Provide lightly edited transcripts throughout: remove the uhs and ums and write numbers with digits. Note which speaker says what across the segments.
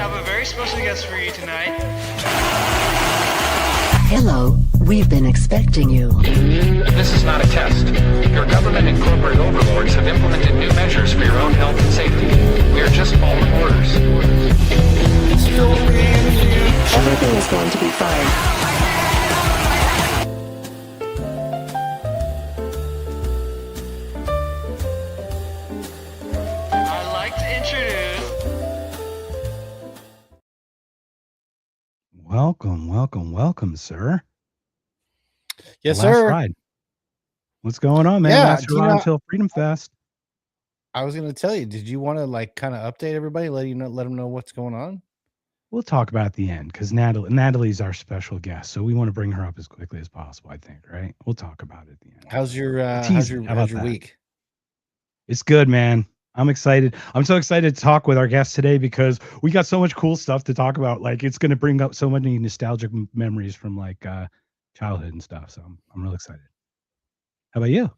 Speaker 1: have a very special guest for you tonight.
Speaker 2: Hello, we've been expecting you.
Speaker 3: This is not a test. Your government and corporate overlords have implemented new measures for your own health and safety. We are just following orders.
Speaker 2: Everything is going to be fine.
Speaker 1: I'd like to introduce...
Speaker 4: Welcome, sir.
Speaker 5: Yes,
Speaker 4: The last
Speaker 5: sir.
Speaker 4: ride. What's going on, man?
Speaker 5: Yeah,
Speaker 4: Last
Speaker 5: do you
Speaker 4: ride
Speaker 5: know-
Speaker 4: until Freedom Fest.
Speaker 5: I was going to tell you, did you want to like kind of update everybody, let them know what's going on?
Speaker 4: We'll talk about it at the end because Natalie's our special guest, so we want to bring her up as quickly as possible. I think, right? We'll talk about it at the end.
Speaker 5: How's your
Speaker 4: How about that?
Speaker 5: week?
Speaker 4: It's good, man. I'm excited. I'm so excited to talk with our guest today because we got so much cool stuff to talk about. Like, it's going to bring up so many nostalgic memories from like childhood and stuff. So I'm really excited. How about you?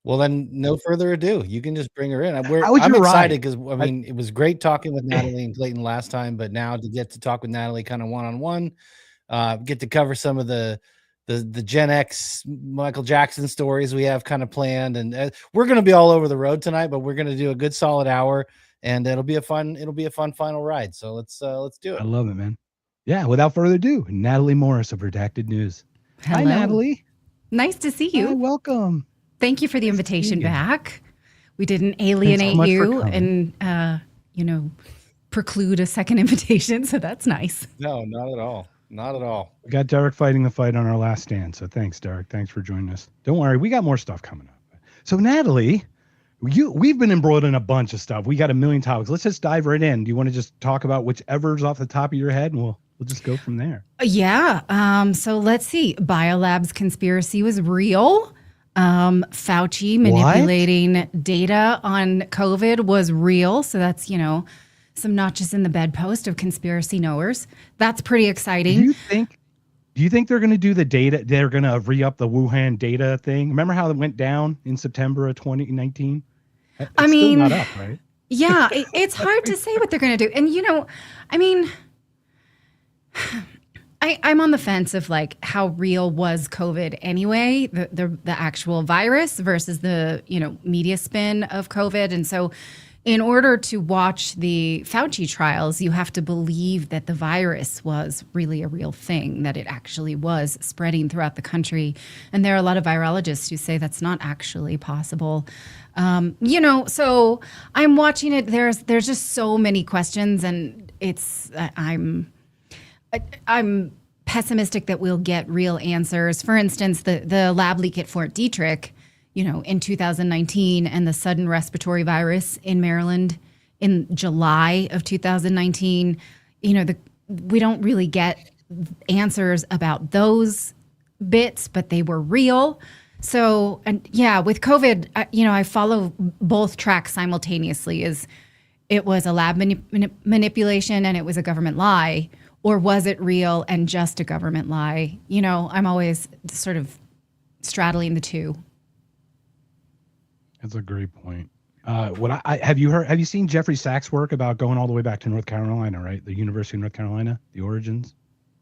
Speaker 5: Well, then, no further ado. You can just bring her in. I'm
Speaker 4: How was
Speaker 5: excited
Speaker 4: your ride?
Speaker 5: because I mean, it was great talking with Natalie and Clayton last time, but now to get to talk with Natalie kind of one-on-one, get to cover some of the Gen X Michael Jackson stories we have kind of planned, and we're going to be all over the road tonight, but we're going to do a good solid hour, and it'll be a fun final ride. So let's do it.
Speaker 4: I love it, man. Yeah. Without further ado, Natali Morris of Redacted News.
Speaker 6: Hello.
Speaker 4: Hi, Natalie.
Speaker 6: Nice to see you.
Speaker 4: Hi, welcome.
Speaker 6: Thank you for the
Speaker 4: Nice to
Speaker 6: invitation
Speaker 4: see you.
Speaker 6: back. We didn't alienate
Speaker 4: much for
Speaker 6: you
Speaker 4: coming.
Speaker 6: and, preclude a second invitation. So that's nice.
Speaker 5: No, not at all. Not at all.
Speaker 4: We got Derek fighting the fight on our last stand. So thanks, Derek. Thanks for joining us. Don't worry, we got more stuff coming up. So Natalie, we've been embroiled in a bunch of stuff. We got a million topics. Let's just dive right in. Do you want to just talk about whichever's off the top of your head, and we'll just go from there?
Speaker 6: Yeah. So let's see. Biolab's conspiracy was real. Fauci manipulating data on COVID was real. So that's, some notches in the bedpost of conspiracy knowers. That's pretty exciting.
Speaker 4: Do you think they're going to do the data? They're going to re-up the Wuhan data thing. Remember how it went down in September of 2019? It's still not up, right?
Speaker 6: Yeah, it's hard to say what they're going to do. And, I'm on the fence of like how real was COVID anyway, the actual virus versus the, media spin of COVID. And so in order to watch the Fauci trials, you have to believe that the virus was really a real thing, that it actually was spreading throughout the country. And there are a lot of virologists who say that's not actually possible. So I'm watching it. There's just so many questions, and I'm pessimistic that we'll get real answers. For instance, the lab leak at Fort Detrick, in 2019, and the sudden respiratory virus in Maryland in July of 2019, we don't really get answers about those bits, but they were real. So, and yeah, with COVID, I follow both tracks simultaneously. Is it was a lab manipulation and it was a government lie, or was it real and just a government lie? I'm always sort of straddling the two.
Speaker 4: That's a great point. Have you seen Jeffrey Sachs' work about going all the way back to North Carolina, right? The University of North Carolina, the origins?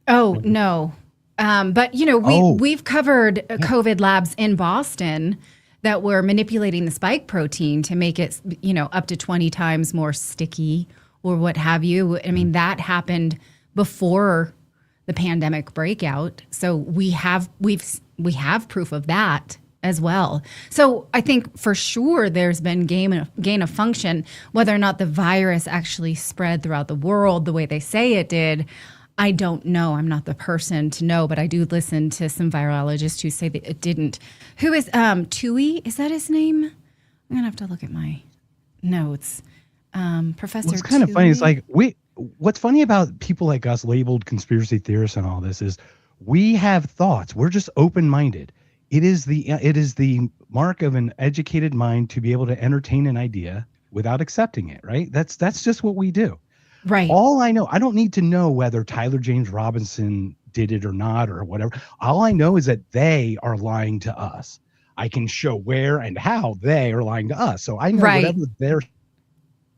Speaker 6: Oh, no. But we've covered COVID labs in Boston that were manipulating the spike protein to make it, up to 20 times more sticky or what have you. I mean, that happened before the pandemic breakout. So we have proof of that as well. So I think for sure there's been gain of function. Whether or not the virus actually spread throughout the world the way they say it did, I don't know. I'm not the person to know, but I do listen to some virologists who say that it didn't. Who is Tui? Is that his name? I'm gonna have to look at my notes. Professor.
Speaker 4: What's kind of
Speaker 6: Tui?
Speaker 4: funny is like what's funny about people like us labeled conspiracy theorists and all this is we have thoughts. We're just open-minded. It is the mark of an educated mind to be able to entertain an idea without accepting it, right? That's just what we do.
Speaker 6: Right.
Speaker 4: All I know, I don't need to know whether Tyler James Robinson did it or not or whatever. All I know is that they are lying to us. I can show where and how they are lying to us. So I know whatever they're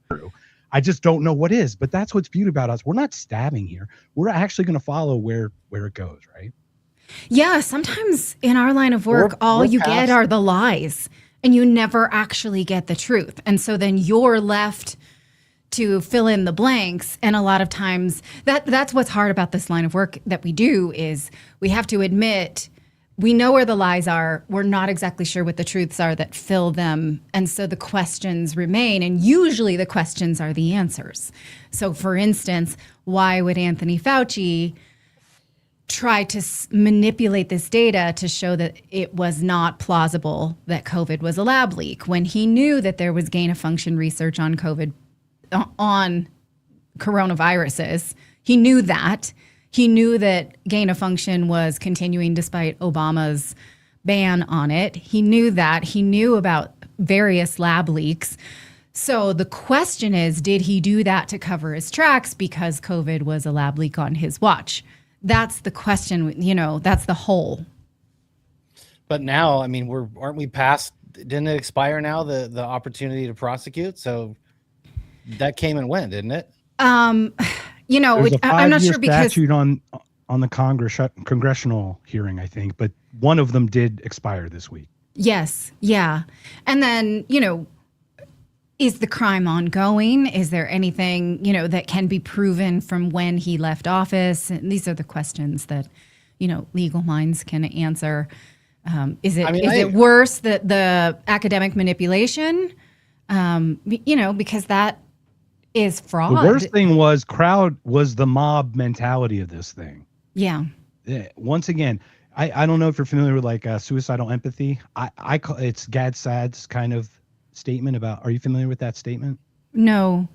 Speaker 4: true. I just don't know what is. But that's what's beautiful about us. We're not stabbing here. We're actually going to follow where it goes, right?
Speaker 6: Yeah, sometimes in our line of work, all you get are the lies, and you never actually get the truth. And so then you're left to fill in the blanks. And a lot of times that's what's hard about this line of work that we do is we have to admit we know where the lies are. We're not exactly sure what the truths are that fill them. And so the questions remain. And usually the questions are the answers. So for instance, why would Anthony Fauci try to manipulate this data to show that it was not plausible that COVID was a lab leak when he knew that there was gain of function research on COVID, on coronaviruses? He knew that. He knew that gain of function was continuing despite Obama's ban on it. He knew that. He knew about various lab leaks. So the question is, did he do that to cover his tracks because COVID was a lab leak on his watch? That's the question, that's the whole.
Speaker 5: But now, I mean, aren't we past, didn't it expire now, the opportunity to prosecute? So that came and went, didn't it?
Speaker 4: I'm
Speaker 6: not sure because
Speaker 4: statute on the congressional hearing, I think, but one of them did expire this week.
Speaker 6: Yes. Yeah. And then, is the crime ongoing? Is there anything, that can be proven from when he left office? And these are the questions that, legal minds can answer. Is it worse that the academic manipulation? Because that is fraud.
Speaker 4: The worst thing was the mob mentality of this thing.
Speaker 6: Yeah.
Speaker 4: Once again, I don't know if you're familiar with like suicidal empathy. I call it's Gad Saad's kind of statement about. Are you familiar with that statement?
Speaker 6: No.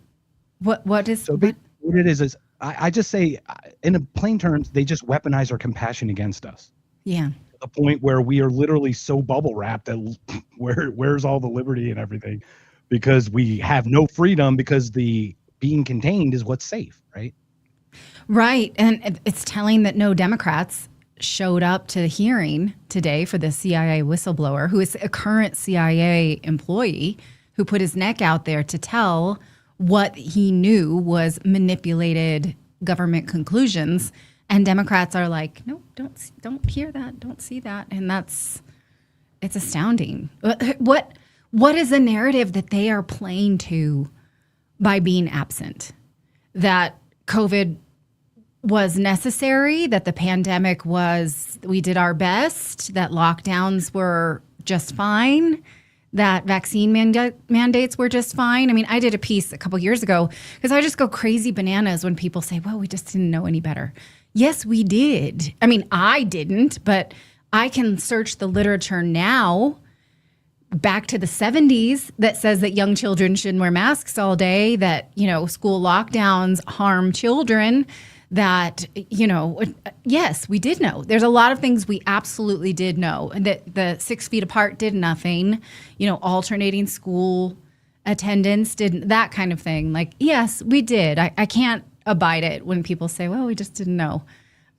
Speaker 6: What is?
Speaker 4: So what it is I just say in plain terms, they just weaponize our compassion against us.
Speaker 6: Yeah.
Speaker 4: To the point where we are literally so bubble wrapped that where's all the liberty and everything, because we have no freedom because the being contained is what's safe, right?
Speaker 6: Right. And it's telling that no Democrats showed up to the hearing today for the CIA whistleblower, who is a current CIA employee who put his neck out there to tell what he knew was manipulated government conclusions. And Democrats are like, no, don't hear that, don't see that. And it's astounding. What is the narrative that they are playing to by being absent? That COVID was necessary, that the pandemic we did our best, that lockdowns were just fine, that vaccine mandates were just fine. I mean, I did a piece a couple years ago because I just go crazy bananas when people say, well, we just didn't know any better. Yes, we did. I mean, I didn't, but I can search the literature now back to the 70s that says that young children shouldn't wear masks all day, that, school lockdowns harm children, that, yes, we did know. There's a lot of things we absolutely did know. That the 6 feet apart did nothing, alternating school attendance didn't, that kind of thing. Like, yes, we did. I can't abide it when people say, well, we just didn't know.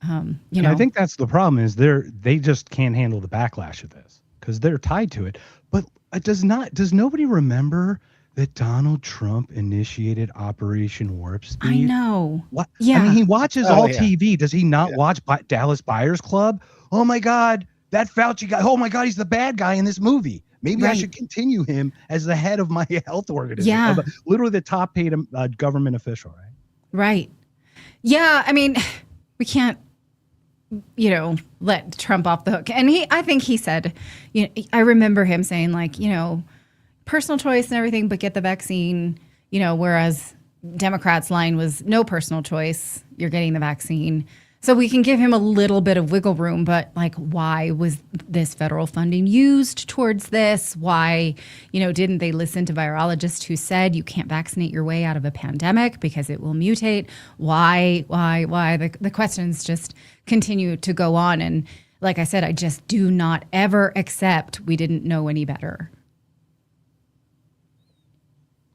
Speaker 4: And I think that's the problem is they just can't handle the backlash of this because they're tied to it. But does nobody remember that Donald Trump initiated Operation Warp Speed?
Speaker 6: I know.
Speaker 4: What?
Speaker 6: Yeah.
Speaker 4: I mean, he watches TV. Does he not watch Dallas Buyers Club? Oh my God, that Fauci guy. Oh my God, he's the bad guy in this movie. Maybe I should continue him as the head of my health organization.
Speaker 6: Yeah.
Speaker 4: Literally the top paid government official, right?
Speaker 6: Right. Yeah. I mean, we can't, let Trump off the hook. And I think he said, I remember him saying like, personal choice and everything, but get the vaccine, whereas Democrats' line was no personal choice. You're getting the vaccine. So we can give him a little bit of wiggle room, but like, why was this federal funding used towards this? Why, didn't they listen to virologists who said you can't vaccinate your way out of a pandemic because it will mutate? Why? The questions just continue to go on. And like I said, I just do not ever accept we didn't know any better.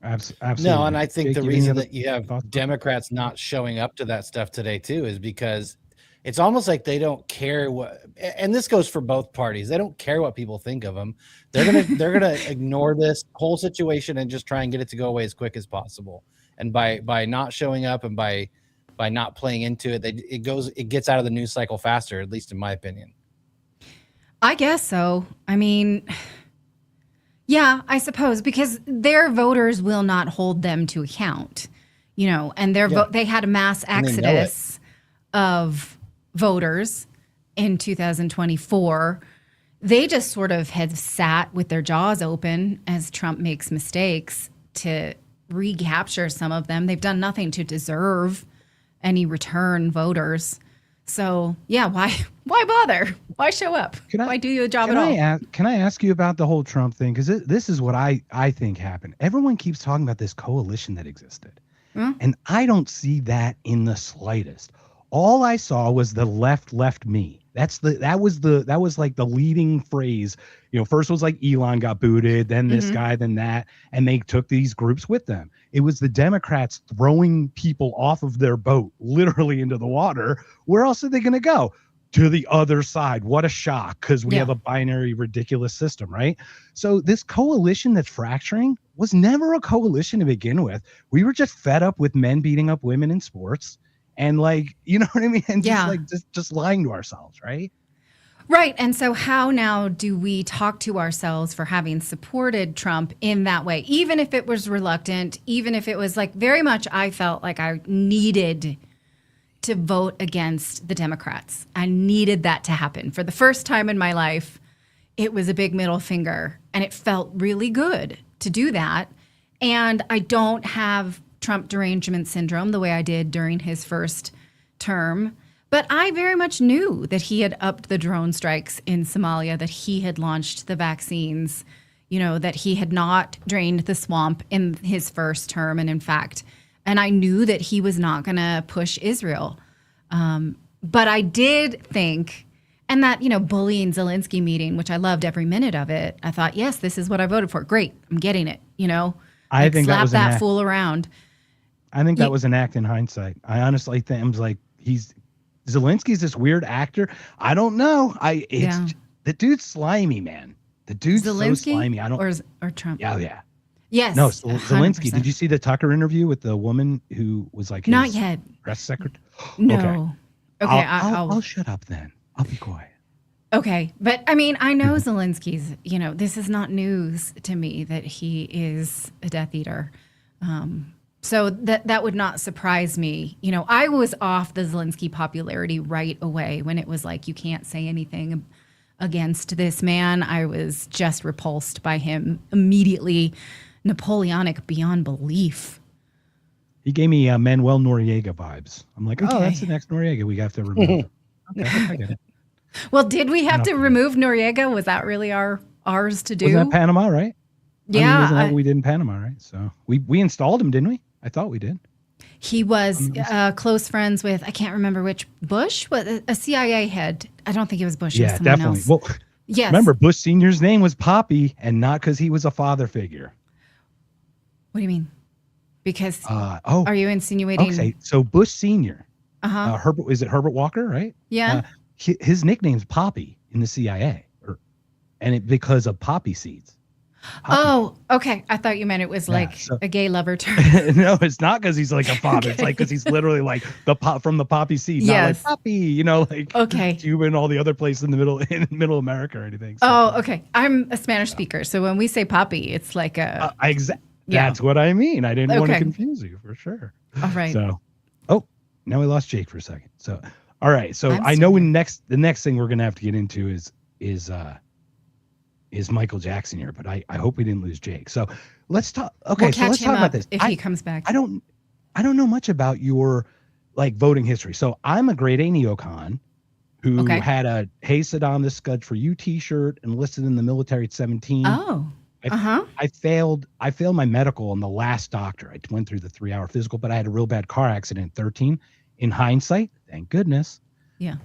Speaker 4: Absolutely.
Speaker 5: No, and I think the reason that you have Democrats not showing up to that stuff today too is because It's almost like they don't care what, and this goes for both parties. They don't care what people think of them. They're gonna ignore this whole situation and just try and get it to go away as quick as possible. And by not showing up and by not playing into it, it gets out of the news cycle faster, at least in my opinion.
Speaker 6: I guess so. I mean, yeah, I suppose, because their voters will not hold them to account, and they had a mass exodus of voters in 2024. They just sort of have sat with their jaws open as Trump makes mistakes to recapture some of them. They've done nothing to deserve any return voters. So yeah, why bother? Why show up? Why do your job at all?
Speaker 4: Can I ask you about the whole Trump thing? Because this is what I think happened. Everyone keeps talking about this coalition that existed. And I don't see that in the slightest. All I saw was the left me. That was like the leading phrase. First was like Elon got booted, then this guy, then that, and they took these groups with them. It was the Democrats throwing people off of their boat, literally into the water. Where else are they going to go? To the other side. What a shock, because we have a binary, ridiculous system, right? So this coalition that's fracturing was never a coalition to begin with. We were just fed up with men beating up women in sports. And you know what I mean? And just lying to ourselves, right?
Speaker 6: Right. And so how now do we talk to ourselves for having supported Trump in that way? Even if it was reluctant, even if it was very much, I felt like I needed to vote against the Democrats. I needed that to happen. For the first time in my life, it was a big middle finger, and it felt really good to do that. And I don't have Trump derangement syndrome the way I did during his first term. But I very much knew that he had upped the drone strikes in Somalia, that he had launched the vaccines, that he had not drained the swamp in his first term. And in fact, I knew that he was not going to push Israel. But I did think, and that, bullying Zelensky meeting, which I loved every minute of it, I thought, yes, this is what I voted for. Great. I'm getting it.
Speaker 4: I think
Speaker 6: slap that fool around.
Speaker 4: I think that was an act in hindsight. I honestly think Zelensky's this weird actor. I don't know. The dude's slimy, man. The dude's
Speaker 6: Zelensky,
Speaker 4: so slimy.
Speaker 6: Or Trump.
Speaker 4: Yeah.
Speaker 6: Yes.
Speaker 4: No, Zelensky. 100%. Did you see the Tucker interview with the woman who was like
Speaker 6: not yet
Speaker 4: press secretary?
Speaker 6: No. Okay.
Speaker 4: I'll shut up then. I'll be quiet.
Speaker 6: Okay. But I mean, I know Zelensky's, this is not news to me that he is a Death Eater. So that would not surprise me. I was off the Zelensky popularity right away when it was like, you can't say anything against this man. I was just repulsed by him immediately. Napoleonic beyond belief.
Speaker 4: He gave me Manuel Noriega vibes. I'm like, oh, that's the next Noriega we have to remove. Okay, I get it.
Speaker 6: Well, did we have to remove Noriega? Was that really ours to do?
Speaker 4: Wasn't that Panama, right?
Speaker 6: Yeah.
Speaker 4: Wasn't that what we did in Panama, right? So we installed him, didn't we? I thought we did.
Speaker 6: He was close friends with, I can't remember which, Bush? A CIA head. I don't think it was Bush.
Speaker 4: Yeah, definitely.
Speaker 6: Else.
Speaker 4: Well,
Speaker 6: yes.
Speaker 4: Remember, Bush Sr.'s name was Poppy, and not because he was a father figure.
Speaker 6: What do you mean? Because are you insinuating?
Speaker 4: Okay, so Bush Sr.
Speaker 6: Uh-huh.
Speaker 4: Is it Herbert Walker, right?
Speaker 6: Yeah.
Speaker 4: His nickname's Poppy in the CIA, because of poppy seeds. Poppy.
Speaker 6: Oh, okay. I thought you meant it was a gay lover term.
Speaker 4: No, it's not because he's like a father. It's like because he's literally like from the poppy seed, not like Poppy,
Speaker 6: okay.
Speaker 4: Cuba and all the other places in middle America or anything. So.
Speaker 6: Oh, okay. I'm a Spanish speaker, so when we say Poppy, it's like a
Speaker 4: That's what I mean. I didn't want to confuse you for sure.
Speaker 6: All right.
Speaker 4: So, now we lost Jake for a second. So, all right. So I know the next thing we're gonna have to get into is Michael Jackson here, but I hope we didn't lose Jake. So let's talk. Okay, so let's talk about this.
Speaker 6: If he comes back,
Speaker 4: I don't know much about your voting history. So I'm a grade A neocon who had a "Hey Saddam, this Scud's for you" T-shirt, enlisted in the military at 17.
Speaker 6: Oh.
Speaker 4: I failed my medical on the last doctor. I went through the 3-hour physical, but I had a real bad car accident at 13. In hindsight, thank goodness.
Speaker 6: Yeah.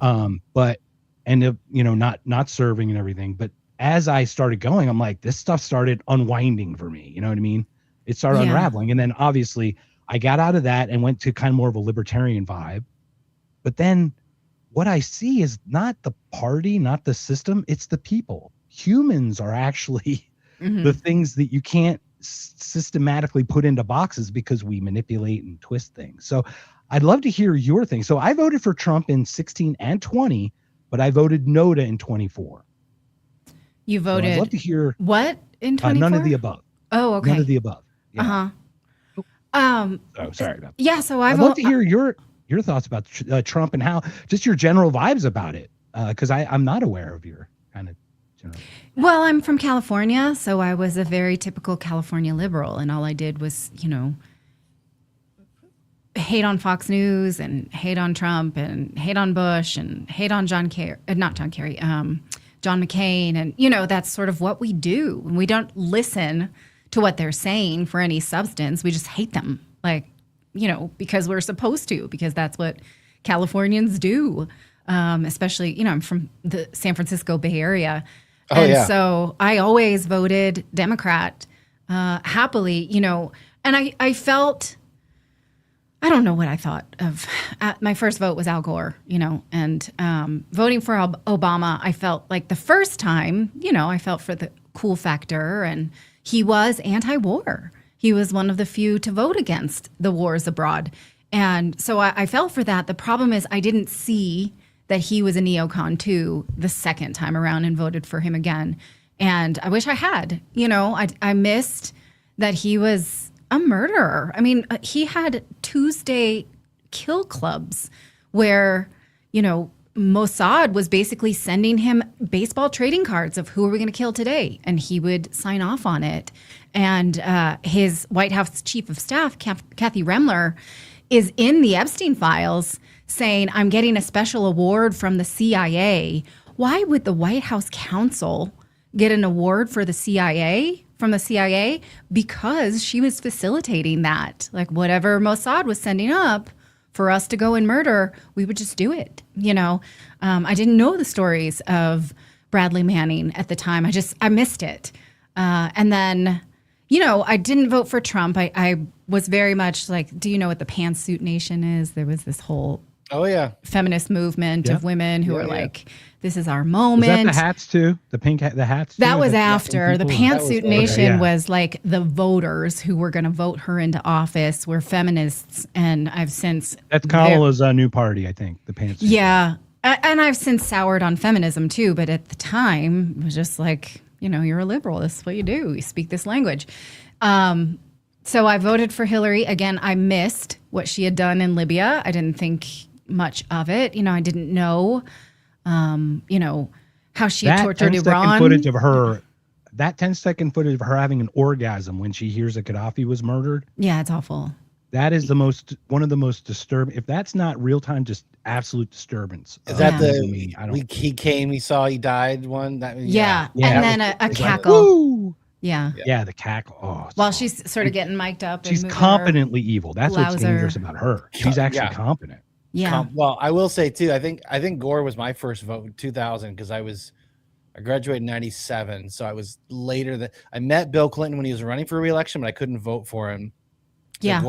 Speaker 4: But ended up, not serving and everything. But as I started going, I'm like, this stuff started unwinding for me. You know what I mean? It started unraveling. And then obviously I got out of that and went to kind of more of a libertarian vibe. But then what I see is not the party, not the system, it's the people. Humans are actually the things that you can't systematically put into boxes because we manipulate and twist things. So I'd love to hear your thing. So I voted for Trump in 16 and 20, but I voted no to in 24.
Speaker 6: You voted.
Speaker 4: So I'd love to hear
Speaker 6: what in 24?
Speaker 4: None of the above.
Speaker 6: Oh, okay.
Speaker 4: None of the above. Yeah.
Speaker 6: Uh-huh.
Speaker 4: Oh, sorry about that.
Speaker 6: Yeah. So
Speaker 4: I'd love to hear your thoughts about Trump and how just your general vibes about it. Because I'm not aware of your kind of general.
Speaker 6: Well, I'm from California, so I was a very typical California liberal, and all I did was, hate on Fox News and hate on Trump and hate on Bush and hate on John McCain, and that's sort of what we do. And we don't listen to what they're saying for any substance. We just hate them, because we're supposed to, because that's what Californians do. Especially, I'm from the San Francisco Bay Area. So I always voted Democrat happily, and I felt, I don't know what I thought of. My first vote was Al Gore, and voting for Obama, I felt like the first time, I felt for the cool factor, and he was anti-war. He was one of the few to vote against the wars abroad. And so I felt for that. The problem is I didn't see that he was a neocon too the second time around and voted for him again. And I wish I had, I missed that he was a murderer. I mean, he had Tuesday kill clubs where, Mossad was basically sending him baseball trading cards of who are we going to kill today. And he would sign off on it. And his White House chief of staff, Kathy Remler, is in the Epstein files saying, I'm getting a special award from the CIA. Why would the White House counsel get an award for the CIA, from the CIA? Because she was facilitating that. Like whatever Mossad was sending up for us to go and murder, we would just do it. I didn't know the stories of Bradley Manning at the time. I missed it. And then, I didn't vote for Trump. I was very much like, do you know what the Pantsuit Nation is? There was this whole feminist movement of women who were like, this is our moment.
Speaker 4: Was that the hats too? The hats too?
Speaker 6: That was after. The Pantsuit Nation was like the voters who were going to vote her into office were feminists. And I've since...
Speaker 4: That's Kamala's new party, I think, the Pantsuit.
Speaker 6: Yeah. And I've since soured on feminism too. But at the time, it was just like, you're a liberal. This is what you do. You speak this language. So I voted for Hillary. Again, I missed what she had done in Libya. I didn't think much of it. I didn't know, how she had tortured Iran.
Speaker 4: That 10-second footage of her having an orgasm when she hears that Gaddafi was murdered.
Speaker 6: Yeah, it's awful.
Speaker 4: That is one of the most disturbing. If that's not real time, just absolute disturbance.
Speaker 5: Is that he came, he saw, he died one?
Speaker 6: And then a cackle. Yeah,
Speaker 4: the cackle. Oh,
Speaker 6: while she's sort of getting mic'd up.
Speaker 4: She's competently evil. That's what's dangerous about her. She's actually competent.
Speaker 6: Yeah.
Speaker 5: Well, I will say too, I think Gore was my first vote in 2000 because I graduated in 97. So I was later I met Bill Clinton when he was running for re-election, but I couldn't vote for him. So
Speaker 6: yeah.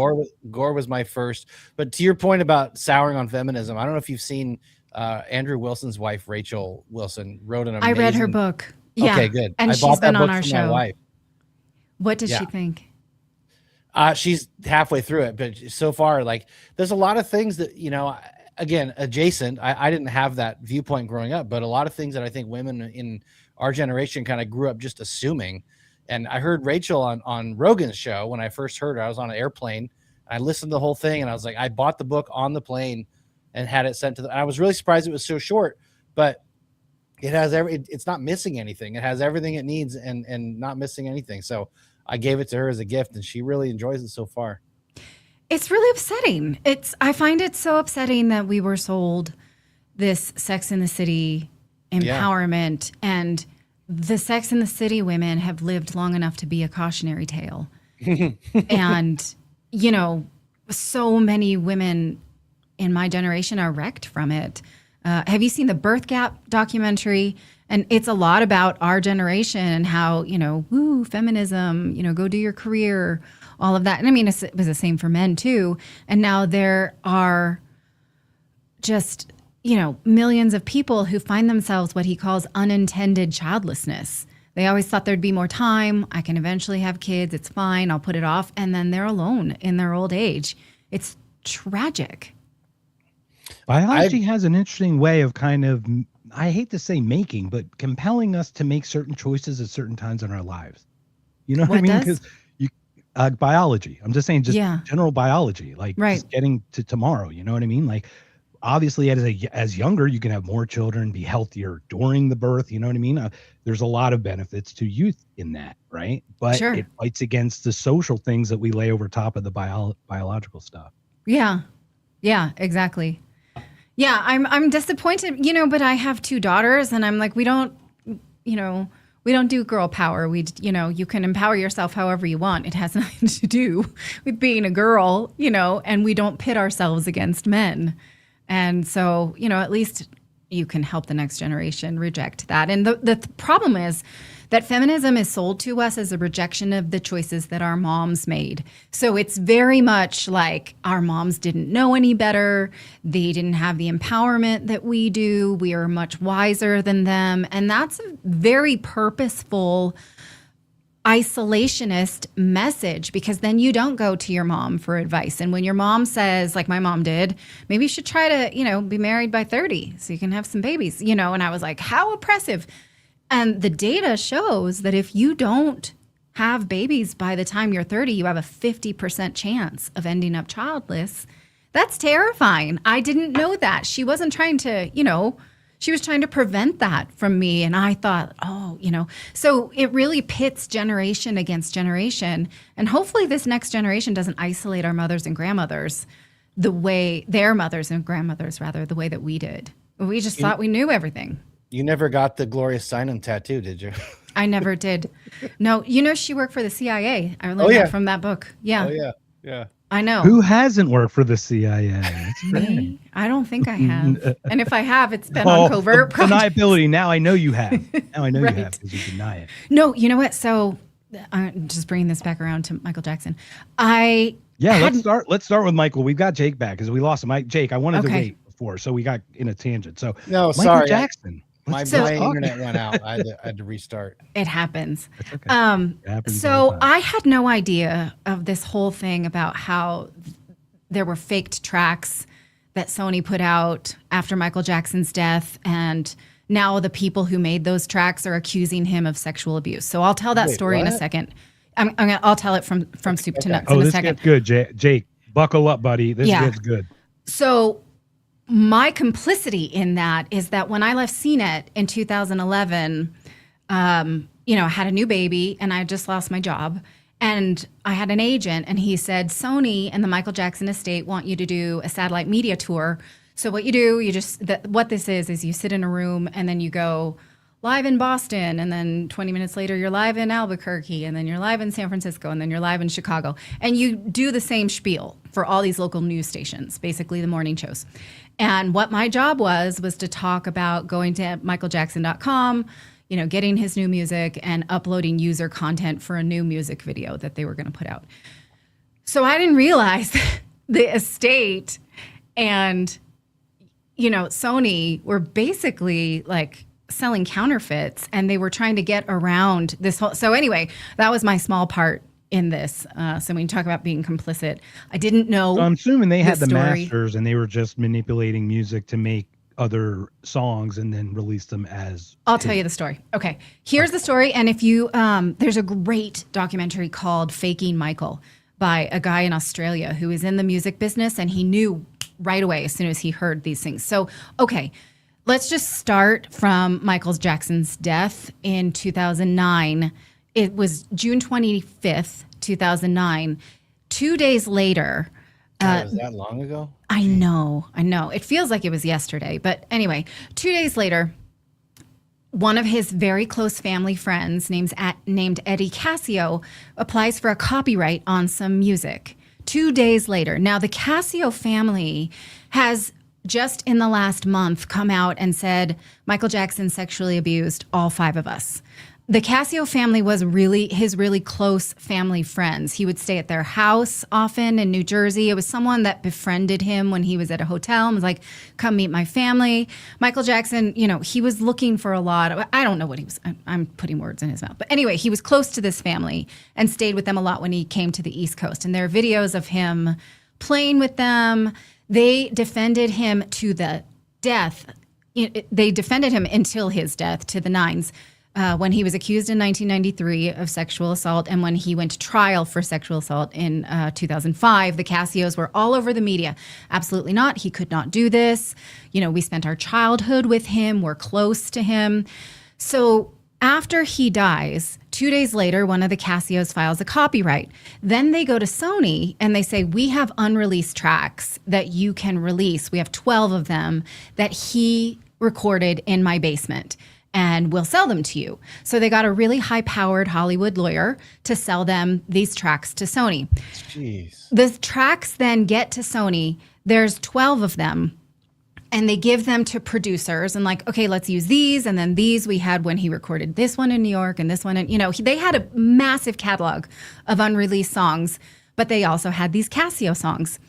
Speaker 5: Gore was my first. But to your point about souring on feminism, I don't know if you've seen Andrew Wilson's wife, Rachel Wilson, wrote an amazing...
Speaker 6: I read her book. Yeah.
Speaker 5: Okay, good.
Speaker 6: And she's been on our show.
Speaker 5: My wife.
Speaker 6: What does she think?
Speaker 5: She's halfway through it, but so far, there's a lot of things that, again, adjacent. I didn't have that viewpoint growing up, but a lot of things that I think women in our generation kind of grew up just assuming. And I heard Rachel on Rogan's show when I first heard her. I was on an airplane. I listened to the whole thing, and I was like, I bought the book on the plane and had it sent to I was really surprised it was so short, but it has it's not missing anything. It has everything it needs and not missing anything. So I gave it to her as a gift, and she really enjoys it so far.
Speaker 6: It's really upsetting. I find it so upsetting that we were sold this Sex in the City empowerment, and the Sex in the City women have lived long enough to be a cautionary tale. And, so many women in my generation are wrecked from it. Have you seen the Birth Gap documentary? And it's a lot about our generation and how, feminism, go do your career, all of that. And I mean, it was the same for men too. And now there are just millions of people who find themselves what he calls unintended childlessness. They always thought there'd be more time. I can eventually have kids. It's fine. I'll put it off. And then they're alone in their old age. It's tragic.
Speaker 4: Biology has an interesting way of kind of, I hate to say making, but compelling us to make certain choices at certain times in our lives. You know what I mean? Because biology, I'm just saying, general biology, like just getting to tomorrow. You know what I mean? Like, obviously, as younger, you can have more children, be healthier during the birth. You know what I mean? There's a lot of benefits to youth in that, right? But it fights against the social things that we lay over top of the biological stuff.
Speaker 6: Yeah, exactly. Yeah, I'm disappointed, but I have 2 daughters, and I'm like, we don't do girl power. You can empower yourself however you want. It has nothing to do with being a girl, and we don't pit ourselves against men. And so, at least you can help the next generation reject that. And the problem is that feminism is sold to us as a rejection of the choices that our moms made. So it's very much like our moms didn't know any better. They didn't have the empowerment that we do. We are much wiser than them. And that's a very purposeful isolationist message, because then you don't go to your mom for advice. And when your mom says, like my mom did, maybe you should try to, be married by 30 so you can have some babies, and I was like, how oppressive. And the data shows that if you don't have babies by the time you're 30, you have a 50% chance of ending up childless. That's terrifying. I didn't know that. She wasn't trying to, she was trying to prevent that from me. And I thought, so it really pits generation against generation. And hopefully this next generation doesn't isolate our mothers and grandmothers the way their mothers and grandmothers, rather, the way that we did. We just thought we knew everything.
Speaker 5: You never got the Gloria Steinem tattoo, did you?
Speaker 6: I never did. No, she worked for the CIA. I learned that from that book. Yeah.
Speaker 5: Oh, yeah.
Speaker 6: I know.
Speaker 4: Who hasn't worked for the CIA?
Speaker 6: Me? I don't think I have. And if I have, it's been on covert projects.
Speaker 4: Deniability. Now I know you have. Now I know you have, because you deny it.
Speaker 6: No, you know what? So I'm just bringing this back around to Michael Jackson.
Speaker 4: Let's start with Michael. We've got Jake back because we lost him. Jake, I wanted to wait before, so we got in a tangent. So Michael Jackson.
Speaker 5: My internet went out. I had to restart.
Speaker 6: It happens.
Speaker 4: That's okay. It happens
Speaker 6: so I had no idea of this whole thing about how there were faked tracks that Sony put out after Michael Jackson's death, and now the people who made those tracks are accusing him of sexual abuse. So I'll tell that story in a second. I'll tell it from soup to nuts in a second.
Speaker 4: This gets good, Jake. Buckle up, buddy. This gets good.
Speaker 6: So my complicity in that is that when I left CNET in 2011, I had a new baby and I just lost my job. And I had an agent, and he said, Sony and the Michael Jackson estate want you to do a satellite media tour. So what you do, what this is you sit in a room and then you go live in Boston, and then 20 minutes later you're live in Albuquerque, and then you're live in San Francisco, and then you're live in Chicago. And you do the same spiel for all these local news stations, basically the morning shows. And what my job was to talk about going to michaeljackson.com, getting his new music and uploading user content for a new music video that they were going to put out. So I didn't realize the estate and, Sony were basically like selling counterfeits, and they were trying to get around this whole. So anyway, that was my small part in this. So when you talk about being complicit, I didn't know.
Speaker 4: So I'm assuming they had the masters, and they were just manipulating music to make other songs and then release them as.
Speaker 6: I'll tell you the story. Okay, here's the story. And if you, there's a great documentary called Faking Michael by a guy in Australia who is in the music business, and he knew right away as soon as he heard these things. So, okay, let's just start from Michael Jackson's death in 2009. It was June 25th, 2009. 2 days later.
Speaker 5: Was that long ago?
Speaker 6: I know. It feels like it was yesterday. But anyway, 2 days later, one of his very close family friends named Eddie Cascio applies for a copyright on some music. 2 days later. Now, the Cascio family has just in the last month come out and said Michael Jackson sexually abused all 5 of us. the Casio family was his really close family friends. He would stay at their house often in New Jersey. It was someone that befriended him when he was at a hotel and was like, come meet my family. Michael Jackson, he was looking for a lot. I don't know what he was. I'm putting words in his mouth. But anyway, he was close to this family and stayed with them a lot when he came to the East Coast. And there are videos of him playing with them. They defended him to the death. They defended him until his death to the nines. When he was accused in 1993 of sexual assault and when he went to trial for sexual assault in 2005, the Casios were all over the media. Absolutely not. He could not do this. We spent our childhood with him. We're close to him. So after he dies, 2 days later, one of the Casios files a copyright. Then they go to Sony and they say, we have unreleased tracks that you can release. We have 12 of them that he recorded in my basement. And we'll sell them to you. So they got a really high-powered Hollywood lawyer to sell them these tracks to Sony.
Speaker 5: Jeez.
Speaker 6: The tracks then get to Sony. There's 12 of them. And they give them to producers and like, okay, let's use these. And then these we had when he recorded this one in New York and this one. And, they had a massive catalog of unreleased songs, but they also had these Casio songs.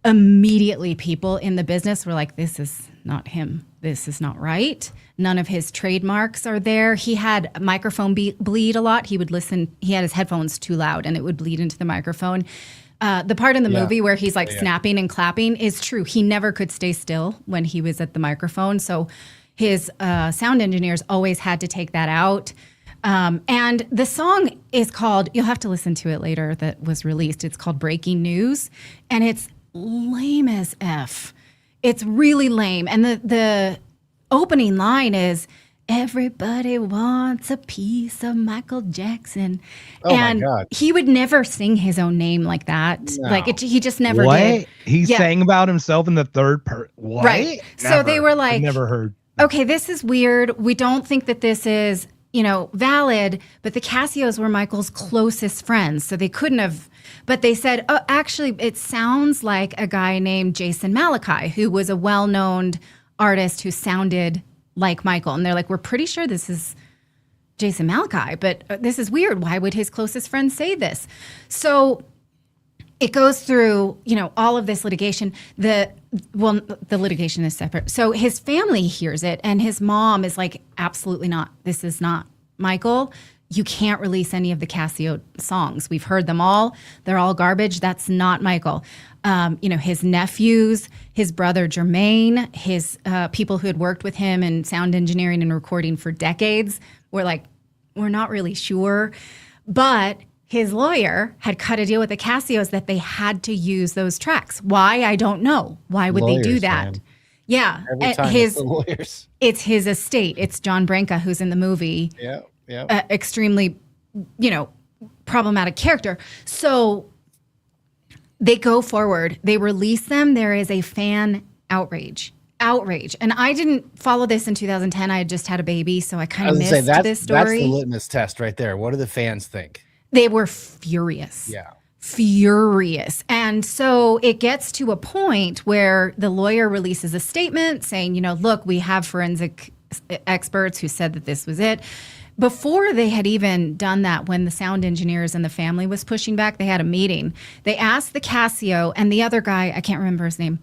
Speaker 6: Immediately, people in the business were like, this is not him. This is not right. None of his trademarks are there. He had microphone bleed a lot. He would listen. He had his headphones too loud and it would bleed into the microphone. The part in the movie where he's like snapping and clapping is true. He never could stay still when he was at the microphone. So his sound engineers always had to take that out. And the song is called, you'll have to listen to it later, that was released. It's called Breaking News. And it's lame as F. It's really lame. And the opening line is, everybody wants a piece of Michael Jackson. And
Speaker 5: my God.
Speaker 6: He would never sing his own name like that.
Speaker 5: No.
Speaker 6: He just never
Speaker 4: What?
Speaker 6: did.
Speaker 4: He sang about himself in the third person. What?
Speaker 6: Right. So they were like,
Speaker 4: I've never heard.
Speaker 6: Okay, this is weird. We don't think that this is, valid, but the Casios were Michael's closest friends, so they couldn't have. But they said, oh, actually, it sounds like a guy named Jason Malachi, who was a well-known artist who sounded like Michael. And they're like, we're pretty sure this is Jason Malachi, but this is weird. Why would his closest friend say this? So it goes through, all of this litigation. The litigation is separate. So his family hears it, and his mom is like, absolutely not. This is not Michael. You can't release any of the Casio songs. We've heard them all. They're all garbage. That's not Michael. His nephews, his brother Jermaine, his people who had worked with him in sound engineering and recording for decades were like, we're not really sure. But his lawyer had cut a deal with the Casios that they had to use those tracks. Why? I don't know. Why would they do that?
Speaker 5: Man.
Speaker 6: Yeah.
Speaker 5: Every time it's the lawyers.
Speaker 6: It's his estate. It's John Branca, who's in the movie.
Speaker 5: Yeah.
Speaker 6: Extremely, problematic character. So they go forward. They release them. There is a fan outrage. And I didn't follow this in 2010. I had just had a baby, so I kind of missed this story.
Speaker 5: That's the litmus test right there. What do the fans think?
Speaker 6: They were furious.
Speaker 5: Yeah.
Speaker 6: Furious. And so it gets to a point where the lawyer releases a statement saying, look, we have forensic experts who said that this was it. Before they had even done that, when the sound engineers and the family was pushing back, they had a meeting. They asked the Casio, and the other guy, I can't remember his name,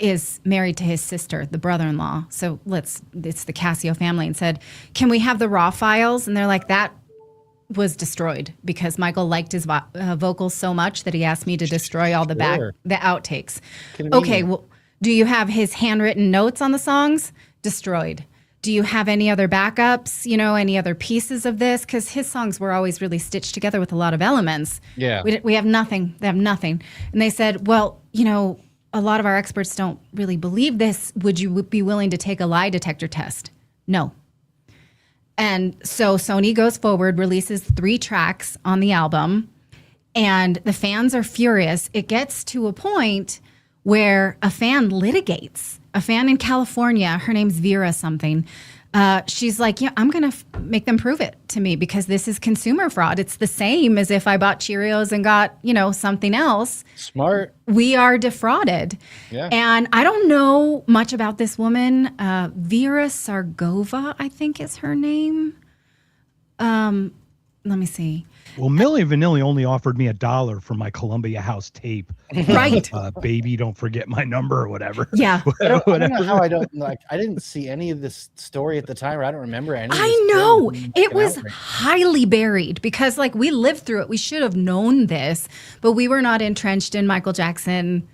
Speaker 6: is married to his sister, the brother-in-law. So it's the Casio family, and said, can we have the raw files? And they're like, that was destroyed because Michael liked his vocals so much that he asked me to destroy all the outtakes. Okay, well, do you have his handwritten notes on the songs? Destroyed. Do you have any other backups, any other pieces of this? Because his songs were always really stitched together with a lot of elements.
Speaker 5: Yeah.
Speaker 6: We have nothing. They have nothing. And they said, well, a lot of our experts don't really believe this. Would you be willing to take a lie detector test? No. And so Sony goes forward, releases 3 tracks on the album, and the fans are furious. It gets to a point where a fan litigates. A fan in California, her name's Vera something. She's like, yeah, I'm going to make them prove it to me because this is consumer fraud. It's the same as if I bought Cheerios and got, something else.
Speaker 5: Smart.
Speaker 6: We are defrauded.
Speaker 5: Yeah.
Speaker 6: And I don't know much about this woman. Vera Sargova, I think is her name. Let me see.
Speaker 4: Well, Milli Vanilli only offered me $1 for my Columbia House tape.
Speaker 6: Right.
Speaker 4: Baby, don't forget my number or whatever.
Speaker 6: Yeah.
Speaker 5: I don't know how I didn't see any of this story at the time, or I don't remember any. Of
Speaker 6: I know it was highly buried because like we lived through it. We should have known this, but we were not entrenched in Michael Jackson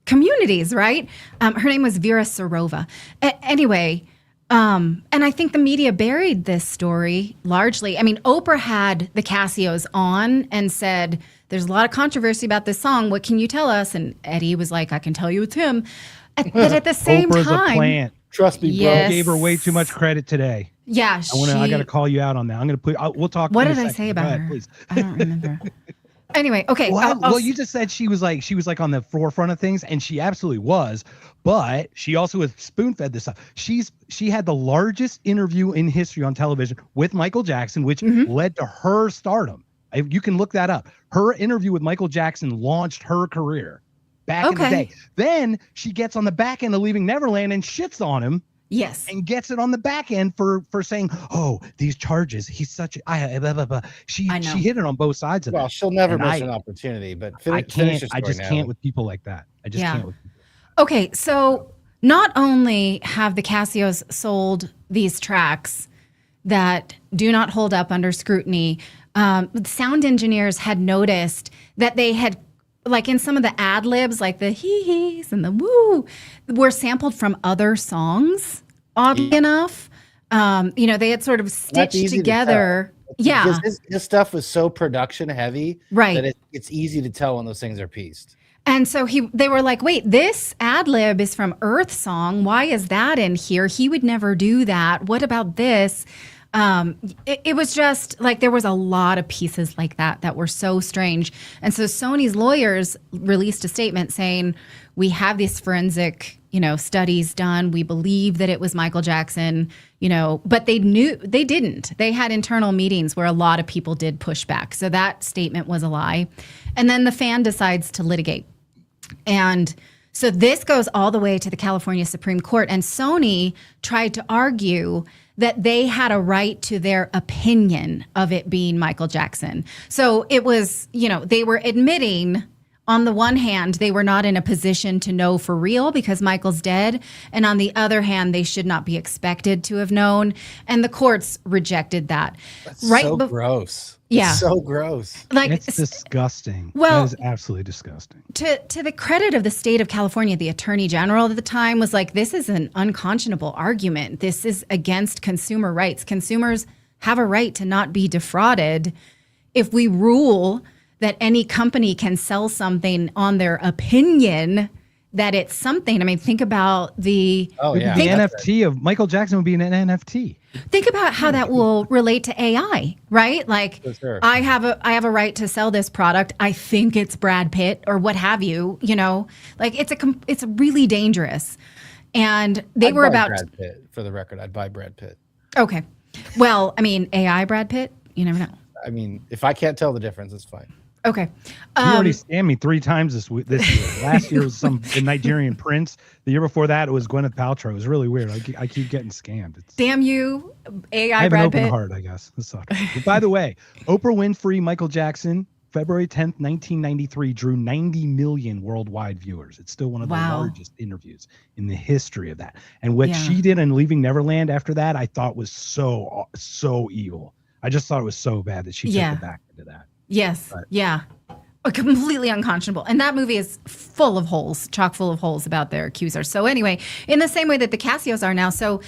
Speaker 6: communities, right? Her name was Vera Serova. Anyway, and I think the media buried this story largely. I mean, Oprah had the Casios on and said, there's a lot of controversy about this song. What can you tell us? And Eddie was like, I can tell you it's him. But at the same
Speaker 4: Oprah's
Speaker 6: time,
Speaker 4: a plant.
Speaker 5: Trust me,
Speaker 6: yes.
Speaker 4: Bro. Gave her way too much credit today.
Speaker 6: Yeah,
Speaker 4: I got to call you out on that. I'm going to put. We'll talk.
Speaker 6: What
Speaker 4: in a
Speaker 6: did I
Speaker 4: second.
Speaker 6: say
Speaker 4: Go
Speaker 6: about
Speaker 4: ahead,
Speaker 6: her?
Speaker 4: please.
Speaker 6: I don't remember. Anyway, okay.
Speaker 4: Well, you just said she was like on the forefront of things, and she absolutely was. But she also was spoon-fed this stuff. She had the largest interview in history on television with Michael Jackson, which led to her stardom. You can look that up. Her interview with Michael Jackson launched her career back in the day. Then she gets on the back end of Leaving Neverland and shits on him.
Speaker 6: Yes.
Speaker 4: And gets it on the back end for saying, oh, these charges, he's such a blah, blah, blah. She hit it on both sides of it.
Speaker 5: Well, she'll never miss an opportunity, but
Speaker 4: I just can't with people like that. I just can't with people.
Speaker 6: Okay, so not only have the Casios sold these tracks that do not hold up under scrutiny, sound engineers had noticed that they had, like in some of the ad libs, like the hee-hees and the woo, were sampled from other songs, oddly enough. They had sort of stitched together. Yeah.
Speaker 5: His stuff was so production heavy that it's easy to tell when those things are pieced.
Speaker 6: And so they were like, wait, this ad lib is from Earth Song. Why is that in here? He would never do that. What about this? It was just like there was a lot of pieces like that were so strange. And so Sony's lawyers released a statement saying, we have these forensic, studies done. We believe that it was Michael Jackson, but they didn't. They had internal meetings where a lot of people did push back. So that statement was a lie. And then the fan decides to litigate. And so this goes all the way to the California Supreme Court. And Sony tried to argue that they had a right to their opinion of it being Michael Jackson. So it was, they were admitting, on the one hand, they were not in a position to know for real because Michael's dead. And on the other hand, they should not be expected to have known. And the courts rejected that.
Speaker 5: That's so gross.
Speaker 6: Yeah.
Speaker 5: It's so gross.
Speaker 4: Like, it's disgusting.
Speaker 6: Well,
Speaker 4: that is absolutely disgusting.
Speaker 6: To the credit of the state of California, the attorney general at the time was like, this is an unconscionable argument. This is against consumer rights. Consumers have a right to not be defrauded. If we rule that any company can sell something on their opinion that it's something. I mean, think about the
Speaker 4: NFT of Michael Jackson would be an NFT.
Speaker 6: Think about how that will relate to AI, right? Like,
Speaker 5: sure.
Speaker 6: I have a right to sell this product. I think it's Brad Pitt or what have you. Like it's really dangerous. And I'd buy
Speaker 5: Brad Pitt, for the record. I'd buy Brad Pitt.
Speaker 6: Okay, well, I mean, AI Brad Pitt. You never know.
Speaker 5: I mean, if I can't tell the difference, it's fine.
Speaker 6: Okay.
Speaker 4: You already scammed me 3 times this year. Last year was some Nigerian prince. The year before that, it was Gwyneth Paltrow. It was really weird. I keep getting scammed.
Speaker 6: Damn you, AI
Speaker 4: I have
Speaker 6: Brad
Speaker 4: an open
Speaker 6: Pitt.
Speaker 4: heart, I guess. But by the way, Oprah Winfrey, Michael Jackson, February 10th, 1993, drew 90 million worldwide viewers. It's still one of the largest interviews in the history of that. And what she did in Leaving Neverland after that, I thought was so evil. I just thought it was so bad that she took it back into that.
Speaker 6: Yes. But. Yeah. Completely unconscionable. And that movie is full of holes, chock full of holes about their accusers. So anyway, in the same way that the Casios are now. So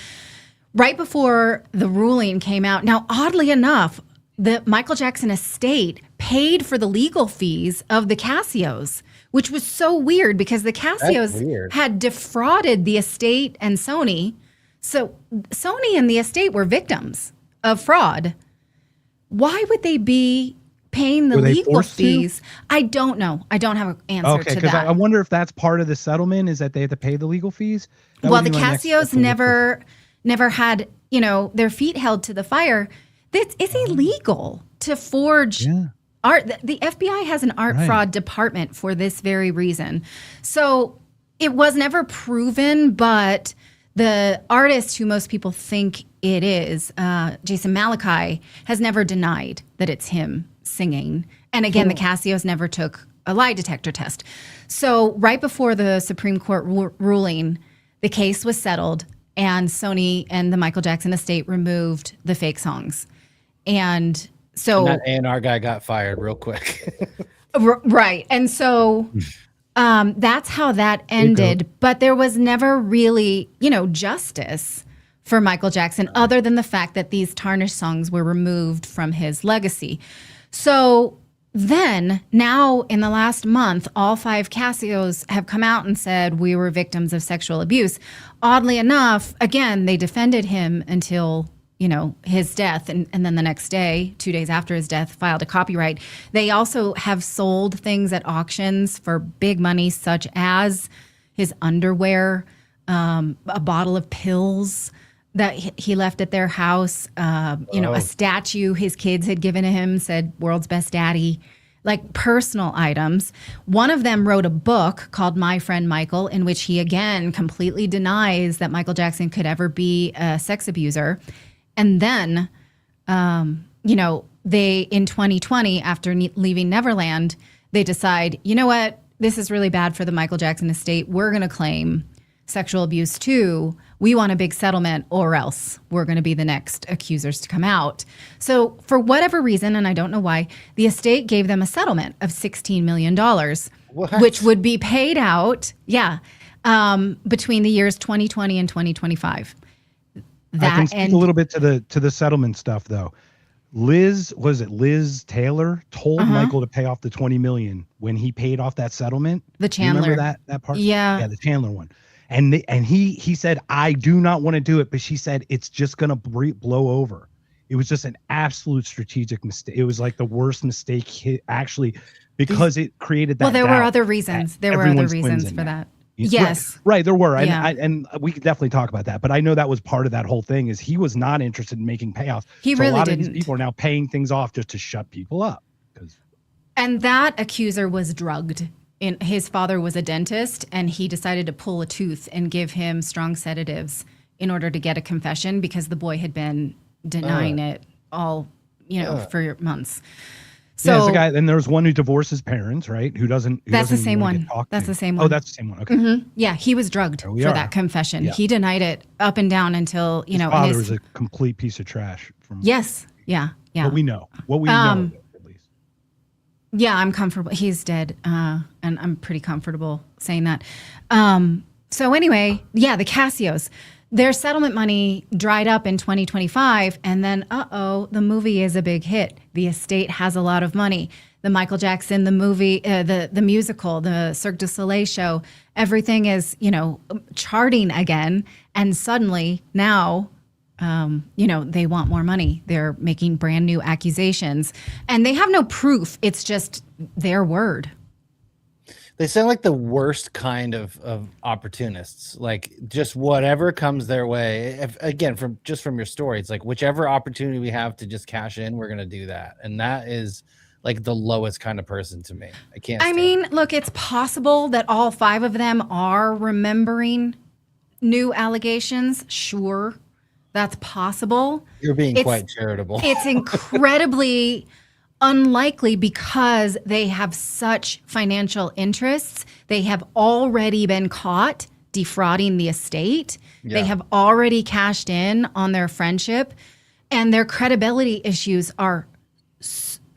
Speaker 6: right before the ruling came out, now oddly enough, the Michael Jackson estate paid for the legal fees of the Casios, which was so weird because the Casios had defrauded the estate and Sony. So Sony and the estate were victims of fraud. Why would they be paying the legal fees? I don't know. I don't have an answer to that.
Speaker 4: I wonder if that's part of the settlement is that they have to pay the legal fees.
Speaker 6: Well, the Casios never had, their feet held to the fire. It's illegal to forge art. The FBI has an art fraud department for this very reason. So it was never proven, but The artist who most people think it is, Jason Malachi, has never denied that it's him singing. And again, the Casios never took a lie detector test. So right before the Supreme Court ruling, the case was settled, and Sony and the Michael Jackson estate removed the fake songs. And so
Speaker 5: that A&R guy got fired real quick.
Speaker 6: Right. And so that's how that ended. But there was never really, justice for Michael Jackson other than the fact that these tarnished songs were removed from his legacy. So then, now in the last month, all 5 Casios have come out and said we were victims of sexual abuse. Oddly enough, again, they defended him until his death. And then the next day, 2 days after his death, filed a copyright. They also have sold things at auctions for big money, such as his underwear, a bottle of pills that he left at their house, a statue his kids had given to him, said world's best daddy, like personal items. One of them wrote a book called My Friend Michael, in which he again completely denies that Michael Jackson could ever be a sex abuser. And then, they, in 2020, after leaving Neverland, they decide, you know what, this is really bad for the Michael Jackson estate. We're going to claim sexual abuse too. We want a big settlement, or else we're going to be the next accusers to come out. So for whatever reason, and I don't know why, the estate gave them a settlement of $16 million, which would be paid out, between the years 2020 and 2025.
Speaker 4: I can speak a little bit to the settlement stuff, though. Liz Taylor told Michael to pay off the $20 million when he paid off that settlement.
Speaker 6: The Chandler.
Speaker 4: Remember that part?
Speaker 6: Yeah,
Speaker 4: the Chandler one. And he said, I do not want to do it, but she said it's just gonna blow over. It was just an absolute strategic mistake. It was like the worst mistake actually, because it created that.
Speaker 6: Well, there were other reasons. There were other reasons for that. Yes.
Speaker 4: Right, there were. And we could definitely talk about that. But I know that was part of that whole thing, is he was not interested in making payoffs.
Speaker 6: He really
Speaker 4: a lot
Speaker 6: didn't.
Speaker 4: of these people are now paying things off just to shut people up.
Speaker 6: And that accuser was drugged. His father was a dentist, and he decided to pull a tooth and give him strong sedatives in order to get a confession, because the boy had been denying it all, for months. So
Speaker 4: it's a guy, and there's one who divorced his parents, right?
Speaker 6: That's the same one. That's the same one.
Speaker 4: Oh, that's the same one. Okay.
Speaker 6: Yeah, he was drugged for that confession. Yeah. He denied it up and down until, his
Speaker 4: father was a complete piece of trash.
Speaker 6: Yes. Yeah. Yeah.
Speaker 4: What we know. At least.
Speaker 6: Yeah, I'm comfortable. He's dead. And I'm pretty comfortable saying that. So anyway, the Casios. Their settlement money dried up in 2025, and then, the movie is a big hit. The estate has a lot of money. The Michael Jackson, the movie, the musical, the Cirque du Soleil show, everything is, charting again. And suddenly now, they want more money. They're making brand new accusations, and they have no proof. It's just their word.
Speaker 5: They sound like the worst kind of opportunists. Like, just whatever comes their way. From your story, it's like whichever opportunity we have to just cash in, we're gonna do that. And that is like the lowest kind of person to me. I can't.
Speaker 6: Look, it's possible that all 5 of them are remembering new allegations. Sure, that's possible.
Speaker 5: You're being quite charitable.
Speaker 6: It's incredibly unlikely, because they have such financial interests. They have already been caught defrauding the estate. Yeah. They have already cashed in on their friendship, and their credibility issues are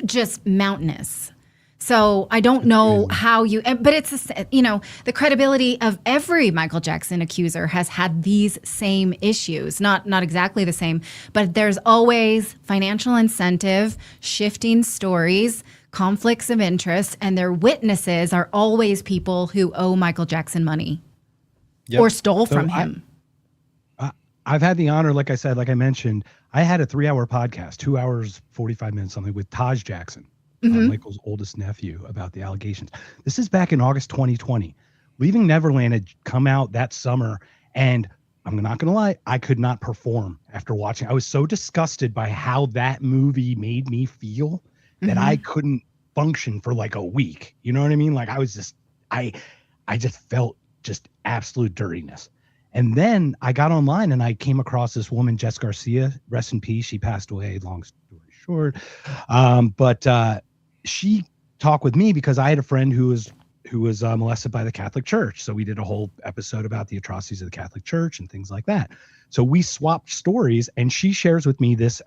Speaker 6: just mountainous. So I don't know how but it's, the credibility of every Michael Jackson accuser has had these same issues, not exactly the same, but there's always financial incentive, shifting stories, conflicts of interest, and their witnesses are always people who owe Michael Jackson money or stole from him.
Speaker 4: I've had the honor, like I mentioned, I had a 3-hour podcast, 2 hours, 45 minutes, something, with Taj Jackson. Michael's oldest nephew, about the allegations. This is back in August 2020. Leaving Neverland had come out that summer, and I'm not going to lie, I could not perform after watching. I was so disgusted by how that movie made me feel that I couldn't function for like a week. You know what I mean? Like, I was just, I just felt just absolute dirtiness. And then I got online and I came across this woman, Jess Garcia, rest in peace. She passed away, long story short. But she talked with me because I had a friend who was molested by the Catholic Church. So we did a whole episode about the atrocities of the Catholic Church and things like that. So we swapped stories, and she shares with me this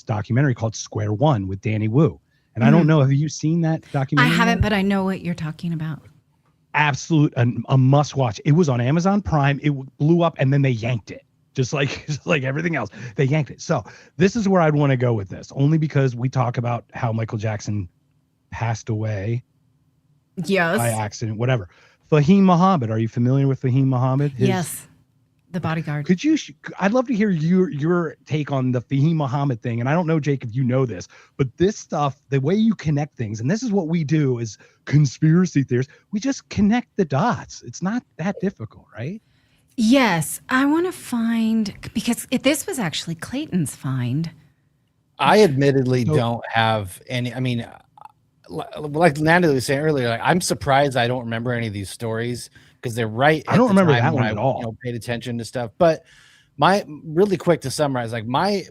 Speaker 4: documentary called Square One with Danny Wu. And I don't know, have you seen that documentary?
Speaker 6: I haven't, but I know what you're talking about.
Speaker 4: Absolute, a must watch. It was on Amazon Prime. It blew up, and then they yanked it. Just like everything else, they yanked it. So this is where I'd want to go with this, only because we talk about how Michael Jackson passed away.
Speaker 6: Yes.
Speaker 4: By accident, whatever. Fahim Muhammad. Are you familiar with Fahim Muhammad?
Speaker 6: Yes. The bodyguard.
Speaker 4: Could you? I'd love to hear your take on the Fahim Muhammad thing. And I don't know, Jake, if you know this, but this stuff, the way you connect things, and this is what we do as conspiracy theorists, we just connect the dots. It's not that difficult, right?
Speaker 6: Yes. I want to find, because this was actually Clayton's find.
Speaker 5: I admittedly don't have any. I mean, like Natalie was saying earlier, like, I'm surprised I don't remember any of these stories because they're right.
Speaker 4: I don't remember that one at all.
Speaker 5: Paid attention to stuff, but really quick to summarize, like my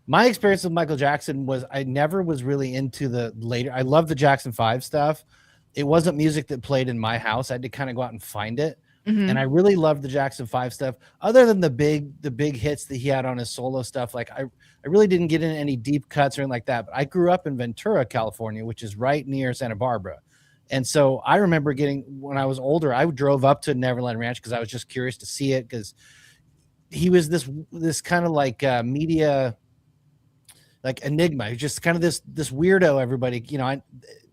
Speaker 5: experience with Michael Jackson was I never was really into the later. I love the Jackson 5 stuff. It wasn't music that played in my house. I had to kind of go out and find it.
Speaker 6: Mm-hmm.
Speaker 5: And I really loved the Jackson 5 stuff. Other than the big hits that he had on his solo stuff, like I really didn't get into any deep cuts or anything like that. But I grew up in Ventura, California, which is right near Santa Barbara. And so I remember when I was older, I drove up to Neverland Ranch because I was just curious to see it, because he was this kind of like media, like enigma. He's just kind of this weirdo, everybody,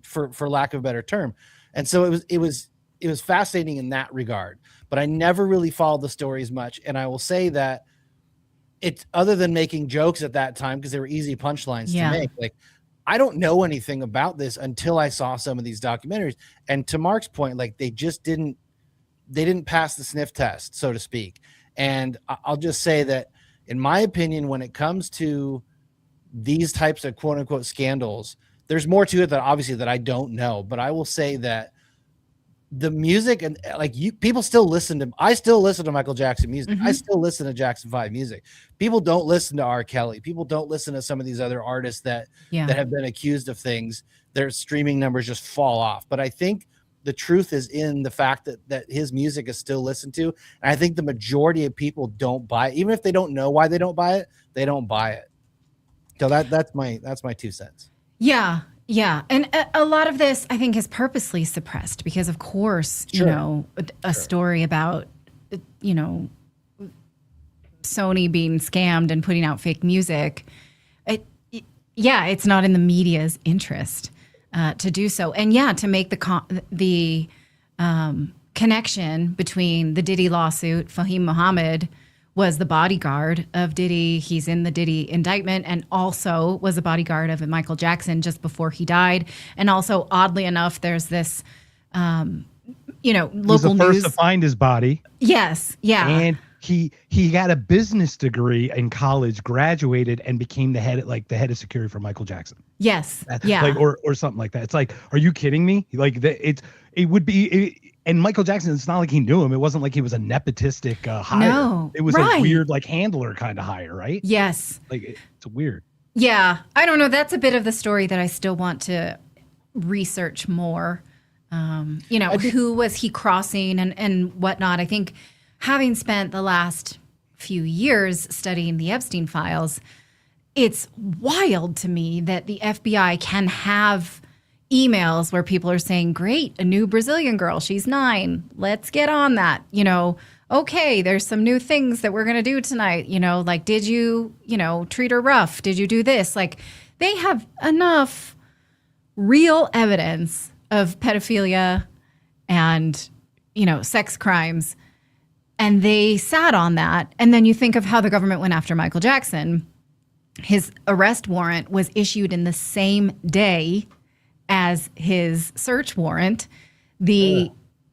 Speaker 5: for lack of a better term. And so it was fascinating in that regard, but I never really followed the stories much. And I will say that it's, other than making jokes at that time, because they were easy punchlines to make, like, I don't know anything about this until I saw some of these documentaries. And to Mark's point, like, they didn't pass the sniff test, so to speak. And I'll just say that, in my opinion, when it comes to these types of quote unquote scandals, there's more to it that obviously that I don't know, but I will say that the music, and like, people still listen to, I still listen to Michael Jackson music.
Speaker 6: Mm-hmm.
Speaker 5: I still listen to Jackson 5 music. People don't listen to R. Kelly. People don't listen to some of these other artists that have been accused of things. Their streaming numbers just fall off. But I think the truth is in the fact that his music is still listened to. And I think the majority of people don't buy it. Even if they don't know why they don't buy it, they don't buy it. So that's my 2 cents.
Speaker 6: Yeah. Yeah. And a lot of this, I think, is purposely suppressed because, of course, a story about, Sony being scammed and putting out fake music. It's not in the media's interest to do so. And to make the connection between the Diddy lawsuit, Fahim Muhammad was the bodyguard of Diddy. He's in the Diddy indictment, and also was a bodyguard of Michael Jackson just before he died. And also, oddly enough, there's this, local
Speaker 4: news. He was the first to find his body.
Speaker 6: Yes. Yeah.
Speaker 4: And he got a business degree in college, graduated, and became the head of security for Michael Jackson.
Speaker 6: Yes. Yeah.
Speaker 4: Or something like that. It's like, are you kidding me? Like, it would be. And Michael Jackson, it's not like he knew him. It wasn't like he was a nepotistic hire.
Speaker 6: No,
Speaker 4: it was a weird, like, handler kind of hire, right?
Speaker 6: Yes.
Speaker 4: Like, it's weird.
Speaker 6: Yeah. I don't know. That's a bit of the story that I still want to research more. Who was he crossing and whatnot. I think, having spent the last few years studying the Epstein files, it's wild to me that the FBI can have emails where people are saying, great, a new Brazilian girl, she's 9, let's get on that. Okay, there's some new things that we're going to do tonight. Like, did you, treat her rough? Did you do this? Like, they have enough real evidence of pedophilia and, sex crimes. And they sat on that. And then you think of how the government went after Michael Jackson. His arrest warrant was issued in the same day as his search warrant. The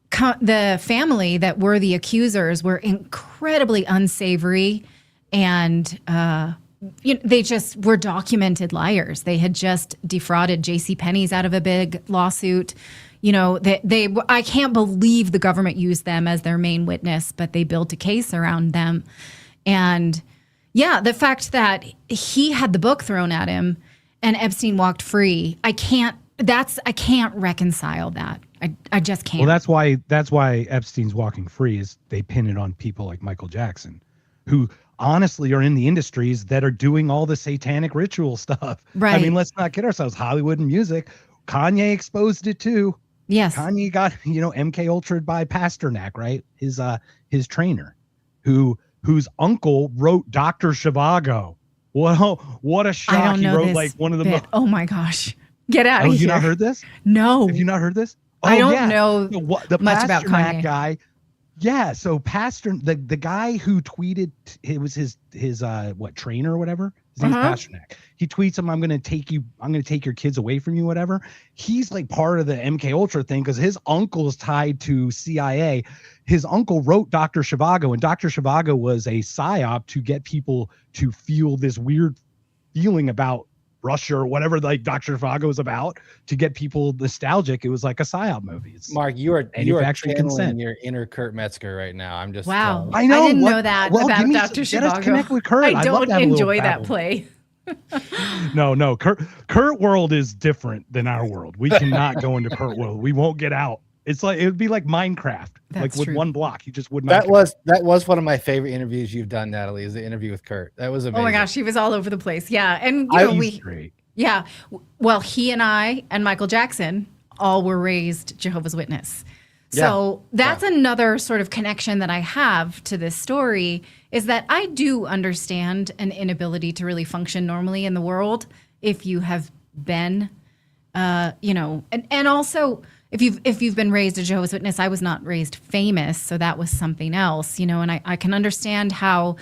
Speaker 6: family that were the accusers were incredibly unsavory, and they just were documented liars. They had just defrauded JCPenney's out of a big lawsuit. You know, I can't believe the government used them as their main witness, but they built a case around them. And yeah, the fact that he had the book thrown at him and Epstein walked free, I can't reconcile that. I just can't.
Speaker 4: Well, that's why Epstein's walking free is they pin it on people like Michael Jackson, who honestly are in the industries that are doing all the satanic ritual stuff.
Speaker 6: Right.
Speaker 4: I mean, let's not kid ourselves. Hollywood and music, Kanye exposed it too.
Speaker 6: Yes.
Speaker 4: Kanye got, MK Ultra'd by Pasternak, right? His trainer, whose uncle wrote Dr. Zhivago. What a shock.
Speaker 6: I don't know
Speaker 4: he wrote
Speaker 6: this
Speaker 4: like one of the
Speaker 6: bit. Oh my gosh. Get out of here.
Speaker 4: Have you not heard this?
Speaker 6: No.
Speaker 4: Have you not heard this? Oh,
Speaker 6: I don't know
Speaker 4: the
Speaker 6: much about Kanye.
Speaker 4: guy. Yeah, so the guy who tweeted, it was his trainer or whatever. His name's Pasternak. He tweets him, I'm gonna take your kids away from you, whatever. He's like part of the MK Ultra thing because his uncle is tied to CIA. His uncle wrote Dr. Zhivago, and Dr. Zhivago was a psyop to get people to feel this weird feeling about Russia or whatever, like Dr. Zhivago was about, to get people nostalgic. It was like a psyop movie. It's
Speaker 5: Mark, you are
Speaker 4: manufacturing
Speaker 5: channeling
Speaker 4: consent.
Speaker 5: your inner Kurt Metzger right now. I'm just
Speaker 6: wow.
Speaker 4: I know.
Speaker 6: I didn't know that about Dr.
Speaker 4: Get us
Speaker 6: Zhivago.
Speaker 4: connect with Kurt.
Speaker 6: I don't enjoy that
Speaker 4: battle.
Speaker 6: play.
Speaker 4: No. Kurt world is different than our world. We cannot go into Kurt world. We won't get out. It's like, it would be like Minecraft.
Speaker 6: That's
Speaker 4: like with
Speaker 6: true.
Speaker 4: one block. You just would not.
Speaker 5: That was one of my favorite interviews you've done, Natalie, is the interview with Kurt. That was amazing.
Speaker 6: Oh my gosh, he was all over the place. Yeah. And
Speaker 4: He's great.
Speaker 6: Yeah. Well, he and I and Michael Jackson all were raised Jehovah's Witness. So that's another sort of connection that I have to this story, is that I do understand an inability to really function normally in the world if you have been, and also if you've been raised a Jehovah's Witness. I was not raised famous, so that was something else, and I can understand how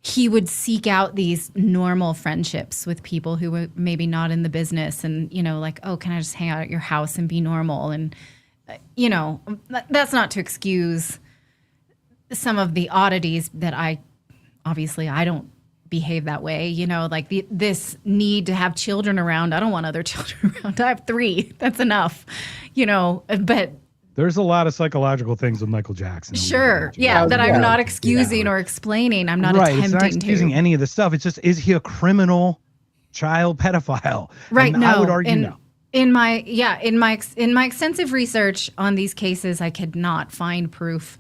Speaker 6: he would seek out these normal friendships with people who were maybe not in the business and, like, oh, can I just hang out at your house and be normal? And, that's not to excuse some of the oddities that I don't behave that way, like this need to have children around. I don't want other children around. I have 3. That's enough, but
Speaker 4: there's a lot of psychological things with Michael Jackson.
Speaker 6: Sure. Yeah. That I'm not excusing or explaining. I'm not attempting
Speaker 4: it's not excusing any of the stuff. It's just, is he a criminal child pedophile?
Speaker 6: Right.
Speaker 4: And I would argue no.
Speaker 6: In my extensive research on these cases, I could not find proof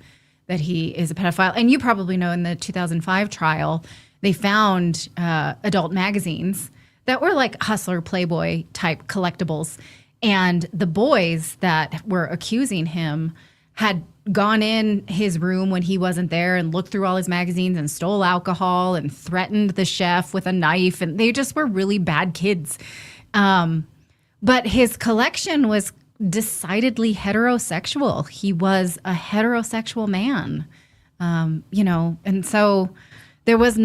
Speaker 6: that he is a pedophile. And you probably know in the 2005 trial, they found adult magazines that were like Hustler, Playboy type collectibles. And the boys that were accusing him had gone in his room when he wasn't there and looked through all his magazines and stole alcohol and threatened the chef with a knife. And they just were really bad kids. But his collection was decidedly heterosexual. He was a heterosexual man, and so there was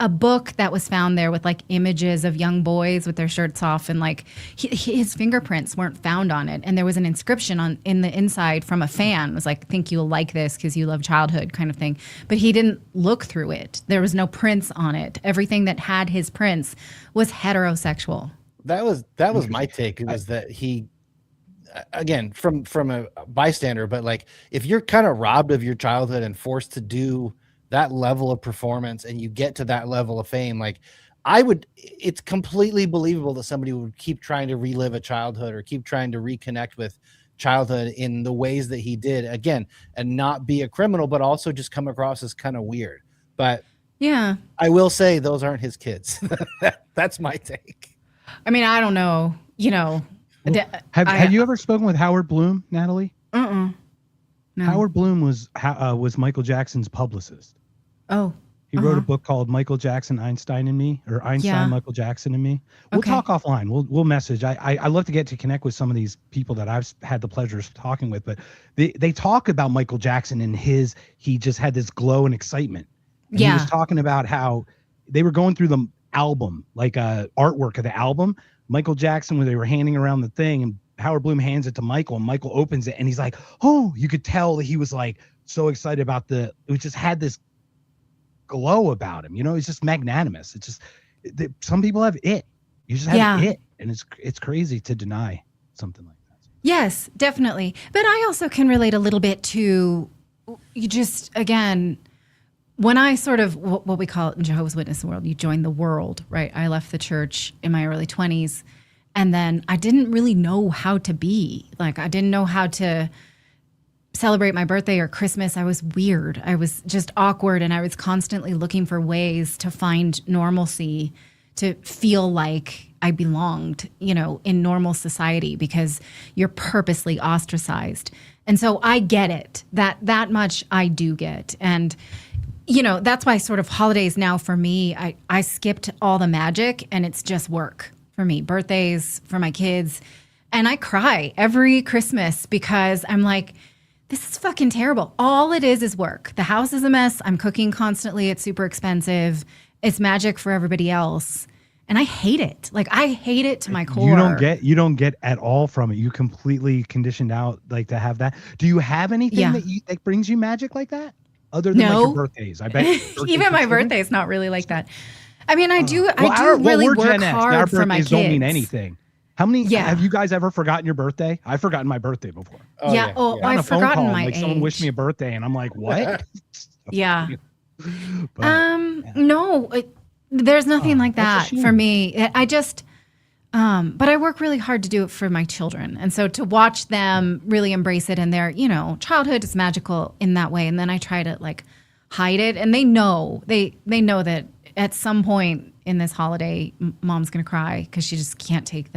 Speaker 6: a book that was found there with like images of young boys with their shirts off, and like his fingerprints weren't found on it. And there was an inscription in the inside from a fan. It was like, think you'll like this because you love childhood kind of thing. But he didn't look through it. There was no prints on it. Everything that had his prints was heterosexual.
Speaker 5: That was my take. It was that he, again, from a bystander, but like if you're kind of robbed of your childhood and forced to do that level of performance and you get to that level of fame, like it's completely believable that somebody would keep trying to relive a childhood or keep trying to reconnect with childhood in the ways that he did, again, and not be a criminal, but also just come across as kind of weird. But
Speaker 6: yeah,
Speaker 5: I will say those aren't his kids. That's my take.
Speaker 6: I mean, I don't know,
Speaker 4: Have you ever spoken with Howard Bloom, Natalie?
Speaker 6: No.
Speaker 4: Howard Bloom was Michael Jackson's publicist.
Speaker 6: Oh.
Speaker 4: He wrote a book called Michael Jackson, Einstein and Me, or Einstein, Michael Jackson and Me. We'll talk offline. We'll message. I love to get to connect with some of these people that I've had the pleasure of talking with, but they talk about Michael Jackson and he just had this glow and excitement. And he was talking about how they were going through the album, like artwork of the album. Michael Jackson, when they were handing around the thing, and Howard Bloom hands it to Michael, and Michael opens it, and he's like, oh, you could tell that he was like so excited about it just had this glow about him. It's just magnanimous. It's just some people have it. You just have it, and it's crazy to deny. something like that.
Speaker 6: Yes, definitely. But I also can relate a little bit to you just, again, when I sort of what we call it in Jehovah's Witness world, you join the world, right? I left the church in my early 20s, and then I didn't really know how to be. Like, I didn't know how to celebrate my birthday or Christmas. I was weird. I was just awkward, and I was constantly looking for ways to find normalcy, to feel like I belonged, in normal society, because you're purposely ostracized. And so I get it. That much I do get. And that's why sort of holidays now for me, I skipped all the magic, and it's just work for me. Birthdays for my kids. And I cry every Christmas because I'm like, this is fucking terrible. All it is work. The house is a mess. I'm cooking constantly. It's super expensive. It's magic for everybody else. And I hate it. Like, I hate it to my core.
Speaker 4: You don't get at all from it. You completely conditioned out, like, to have that. Do you have anything that brings you magic like that? Other than like your birthdays, I bet.
Speaker 6: Even my birthday is not really like that. I mean, I do really work hard for my kids.
Speaker 4: Don't mean anything. How many have you guys ever forgotten your birthday? I've forgotten my birthday before.
Speaker 6: I've forgotten my age.
Speaker 4: Someone wished me a birthday, and I'm like, what?
Speaker 6: Yeah. No, there's nothing like that for me. I just, but I work really hard to do it for my children. And so to watch them really embrace it, and their, childhood is magical in that way. And then I try to like hide it, and they know that at some point in this holiday, mom's going to cry because she just can't take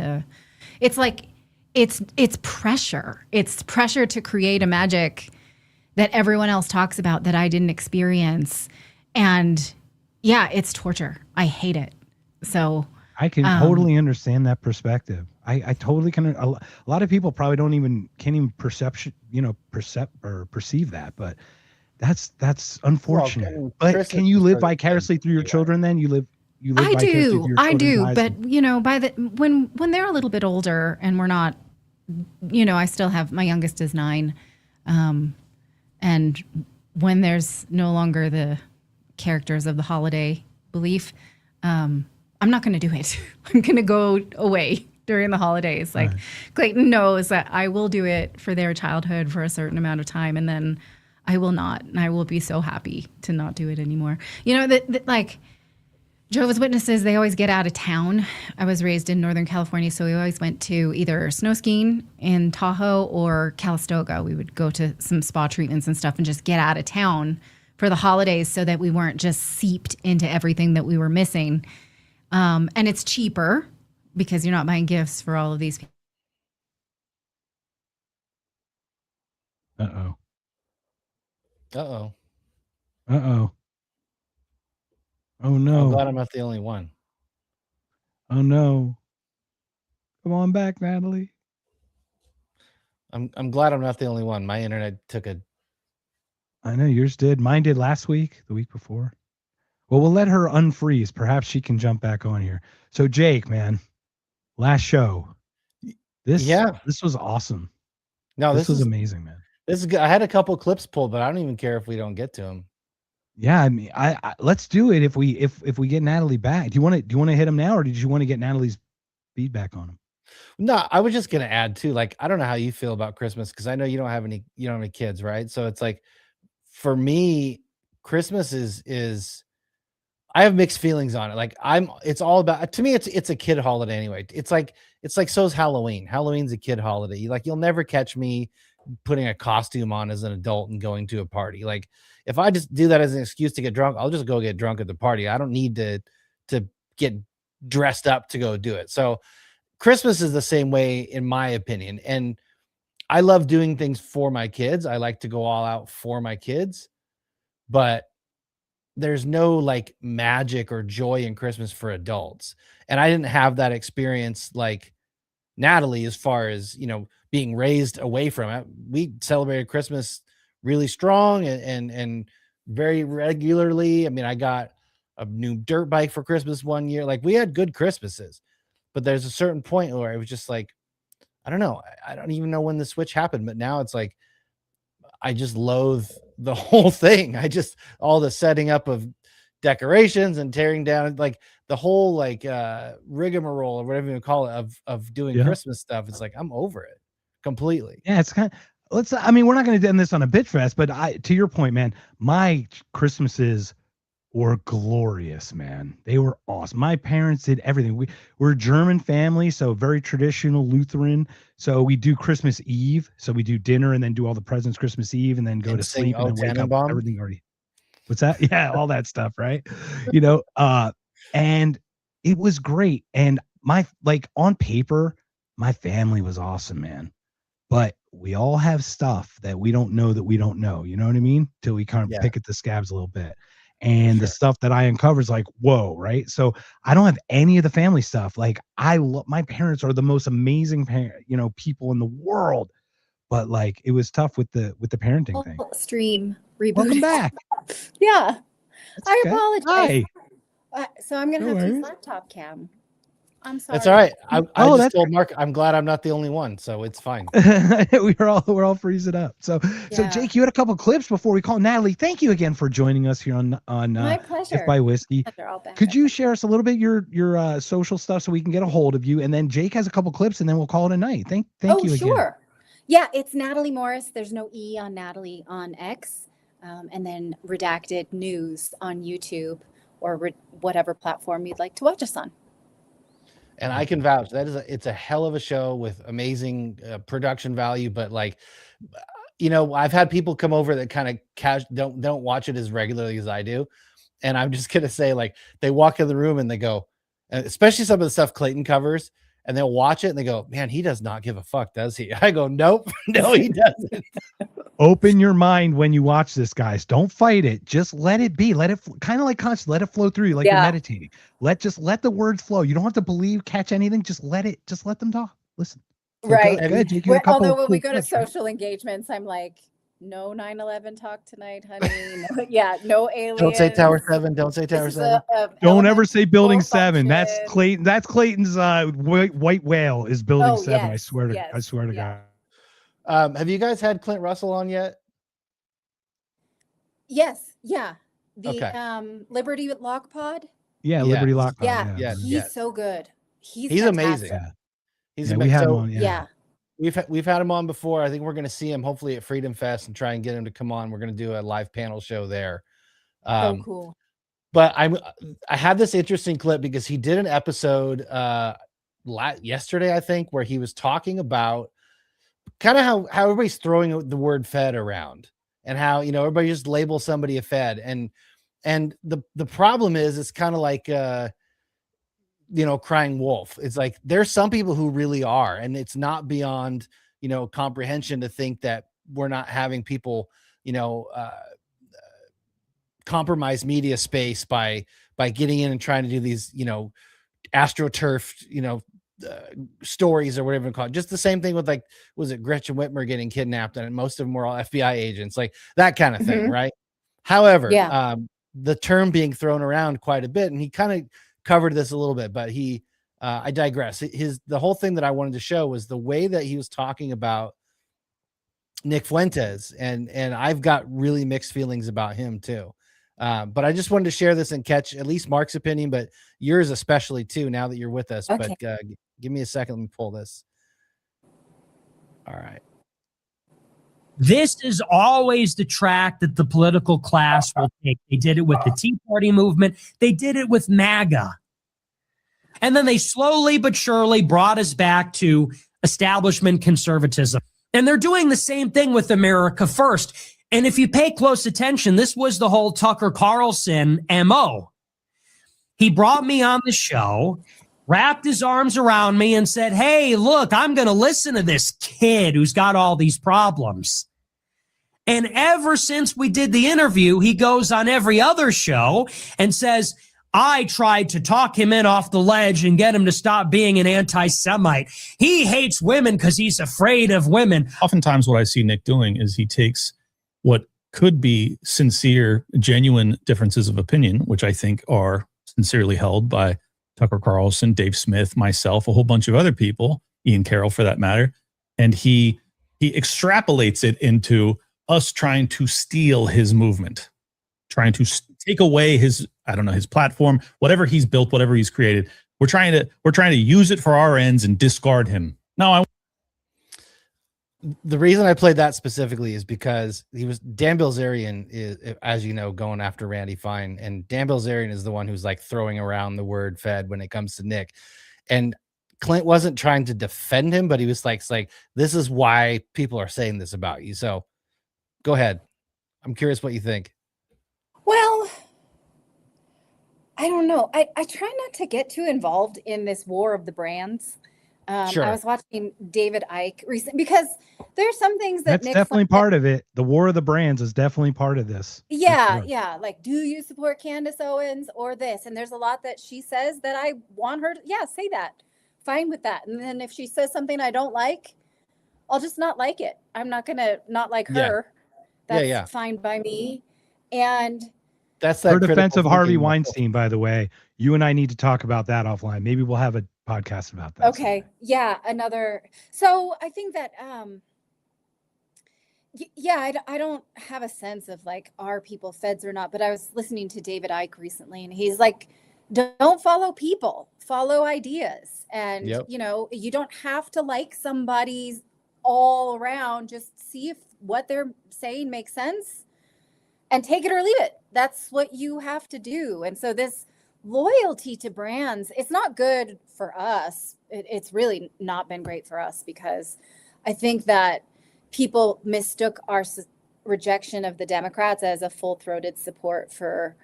Speaker 6: it's like, it's pressure. It's pressure to create a magic that everyone else talks about that I didn't experience. And yeah, it's torture. I hate it. So
Speaker 4: I can totally understand that perspective. I totally can. A lot of people probably can't even perceive that, but that's unfortunate.
Speaker 5: Well,
Speaker 4: but can you live vicariously through your children? Then you live vicariously through your
Speaker 6: I do.
Speaker 4: lives.
Speaker 6: But when they're a little bit older and we're not, I still have, my youngest is 9. And when there's no longer the characters of the holiday belief, I'm not going to do it. I'm going to go away during the holidays. Like, right. Clayton knows that I will do it for their childhood for a certain amount of time, and then I will not, and I will be so happy to not do it anymore. Like Jehovah's Witnesses, they always get out of town. I was raised in Northern California, so we always went to either snow skiing in Tahoe or Calistoga. We would go to some spa treatments and stuff and just get out of town for the holidays so that we weren't just seeped into everything that we were missing. And it's cheaper because you're not buying gifts for all of these people.
Speaker 4: Uh-oh.
Speaker 5: Uh-oh.
Speaker 4: Uh-oh. Oh, no.
Speaker 5: I'm glad I'm not the only one.
Speaker 4: Oh, no. Come on back, Natalie.
Speaker 5: I'm glad I'm not the only one. My internet took a...
Speaker 4: I know yours did. Mine did last week, the week before. Well, we'll let her unfreeze. Perhaps she can jump back on here. So, Jake, man, last show. This was awesome.
Speaker 5: No,
Speaker 4: this was amazing, man.
Speaker 5: This is good. I had a couple clips pulled, but I don't even care if we don't get to them.
Speaker 4: Yeah, I mean, I let's do it if we get Natalie back. Do you want to hit him now, or did you want to get Natalie's feedback on him?
Speaker 5: No, I was just gonna add too. Like, I don't know how you feel about Christmas, because I know you don't have any kids, right? So it's like, for me, Christmas is I have mixed feelings on it. Like, it's all about, to me, it's a kid holiday anyway. It's like so's Halloween. Halloween's a kid holiday. You'll never catch me putting a costume on as an adult and going to a party. Like, if I just do that as an excuse to get drunk, I'll just go get drunk at the party. I don't need to get dressed up to go do it. So Christmas is the same way, in my opinion. And I love doing things for my kids. I like to go all out for my kids, but there's no like magic or joy in Christmas for adults. And I didn't have that experience like Natalie, as far as, being raised away from it. We celebrated Christmas really strong and very regularly. I mean, I got a new dirt bike for Christmas one year. Like, we had good Christmases, but there's a certain point where it was just like, I don't know. I don't even know when the switch happened, but now it's like, I just loathe the whole thing. All the setting up of, decorations and tearing down like the whole like rigmarole or whatever you call it of doing Christmas stuff. It's like I'm over it completely.
Speaker 4: Yeah, it's kind of we're not going to end this on a bit fest, but to your point, man, my Christmases were glorious, man. They were awesome. My parents did everything. We're a German family, so very traditional Lutheran. So we do Christmas Eve. So we do dinner and then do all the presents Christmas Eve and then go to sleep and then wake up. Everything already. What's that? Yeah, all that stuff, right? And it was great. And on paper, my family was awesome, man. But we all have stuff that we don't know that we don't know. You know what I mean? Till we kind of pick at the scabs a little bit. And the stuff that I uncover is like, whoa, right? So I don't have any of the family stuff. Like my parents are the most amazing people in the world. But like it was tough with the parenting thing.
Speaker 7: Stream reboot.
Speaker 4: Welcome back.
Speaker 7: Yeah. I
Speaker 4: okay.
Speaker 7: apologize.
Speaker 4: Hi.
Speaker 7: So I'm gonna have to use laptop cam. I'm sorry.
Speaker 5: That's all right. I just told Mark I'm glad I'm not the only one, so it's fine.
Speaker 4: we're all freezing up. So Jake, you had a couple clips before we call Natalie. Thank you again for joining us here on
Speaker 7: My pleasure.
Speaker 4: If by Whiskey. Could you share us a little bit your social stuff so we can get a hold of you? And then Jake has a couple clips, and then we'll call it a night. Thank you again.
Speaker 7: Sure. Yeah, it's Natali Morris. There's no E on Natalie on X, and then Redacted News on YouTube or whatever platform you'd like to watch us on.
Speaker 5: And I can vouch it's a hell of a show with amazing production value. But like, I've had people come over that kind of don't watch it as regularly as I do. And I'm just going to say, like, they walk in the room and they go, especially some of the stuff Clayton covers, and they'll watch it and they go, man, he does not give a fuck, does he? I go, nope, no, he doesn't.
Speaker 4: Open your mind when you watch this, guys. Don't fight it. Just let it be. Let it kind of like conscious. Let it flow through you, like you're meditating. Let the words flow. You don't have to catch anything. Just let them talk. Listen.
Speaker 7: Right.
Speaker 4: Although
Speaker 7: when we go to social engagements, I'm like, no 9/11 talk tonight, honey. No aliens.
Speaker 5: Don't say Tower 7. Don't say Tower 7.
Speaker 4: Don't ever say Building 7. That's Clayton. That's Clayton's white whale is Building 7.
Speaker 7: Yes,
Speaker 4: I swear to God.
Speaker 5: Have you guys had Clint Russell on yet?
Speaker 7: Yes. Yeah. The Liberty Lock Pod.
Speaker 4: Yeah, Liberty Lock Pod.
Speaker 7: Yeah. He's so good. He's
Speaker 5: amazing.
Speaker 4: Yeah.
Speaker 5: He's
Speaker 4: we had him on.
Speaker 7: Yeah.
Speaker 5: We've had him on before. I think we're going to see him hopefully at Freedom Fest and try and get him to come on. We're going to do a live panel show there.
Speaker 7: Cool.
Speaker 5: But I had this interesting clip because he did an episode yesterday, I think, where he was talking about kind of how everybody's throwing the word fed around and how, everybody just labels somebody a fed. And the problem is it's kind of like, crying wolf. It's like, there's some people who really are, and it's not beyond, comprehension to think that we're not having people, compromise media space by getting in and trying to do these, astroturf, stories or whatever you call it. Just the same thing with, like, was it Gretchen Whitmer getting kidnapped, and most of them were all FBI agents, like that kind of thing. Right. However, the term being thrown around quite a bit, and he kind of covered this a little bit, but I digress. The whole thing that I wanted to show was the way that he was talking about Nick Fuentes, and I've got really mixed feelings about him too. But I just wanted to share this and catch at least Mark's opinion, but yours especially too, now that you're with us. Okay. But give me a second. Let me pull this. All right.
Speaker 8: This is always the track that the political class will take. They did it with the Tea Party movement. They did it with MAGA. And then they slowly but surely brought us back to establishment conservatism. And they're doing the same thing with America First. And if you pay close attention, this was the whole Tucker Carlson MO. He brought me on the show, wrapped his arms around me and said, hey, look, I'm going to listen to this kid who's got all these problems. And ever since we did the interview, he goes on every other show and says, I tried to talk him in off the ledge and get him to stop being an anti-Semite. He hates women because he's afraid of women.
Speaker 9: Oftentimes what I see Nick doing is he takes what could be sincere, genuine differences of opinion, which I think are sincerely held by Tucker Carlson, Dave Smith, myself, a whole bunch of other people, Ian Carroll for that matter, and he extrapolates it into us trying to steal his movement, trying to take away his I don't know, his platform, whatever he's built, whatever he's created. We're trying to use it for our ends and discard him. No,
Speaker 5: the reason I played that specifically is because Dan Bilzerian is, as you know, going after Randy Fine, and Dan Bilzerian is the one who's like throwing around the word Fed when it comes to Nick. And Clint wasn't trying to defend him, but he was like, this is why people are saying this about you. So go ahead. I'm curious what you think.
Speaker 7: Well, I don't know. I try not to get too involved in this war of the brands.
Speaker 5: Sure.
Speaker 7: I was watching David Icke recently because there's some things that
Speaker 4: That's
Speaker 7: Nick
Speaker 4: definitely
Speaker 7: Flynn-
Speaker 4: part of it. The war of the brands is definitely part of this.
Speaker 7: Yeah, yeah. Like, do you support Candace Owens or this? And there's a lot that she says that I want her to, say that. Fine with that. And then if she says something I don't like, I'll just not like it. I'm not going to not like her. That's fine by me. And
Speaker 5: that's that
Speaker 4: her defense of Harvey
Speaker 5: thinking.
Speaker 4: Weinstein, by the way. You and I need to talk about that offline. Maybe we'll have a podcast about that.
Speaker 7: Okay. Someday. Yeah. So I think that, I don't have a sense of like, are people feds or not, but I was listening to David Icke recently and he's like, don't follow people, follow ideas. And, you don't have to like somebody's all around, just see if what they're saying makes sense and take it or leave it. That's what you have to do. And so this loyalty to brands, it's not good for us. It's really not been great for us because I think that people mistook our rejection of the Democrats as a full-throated support for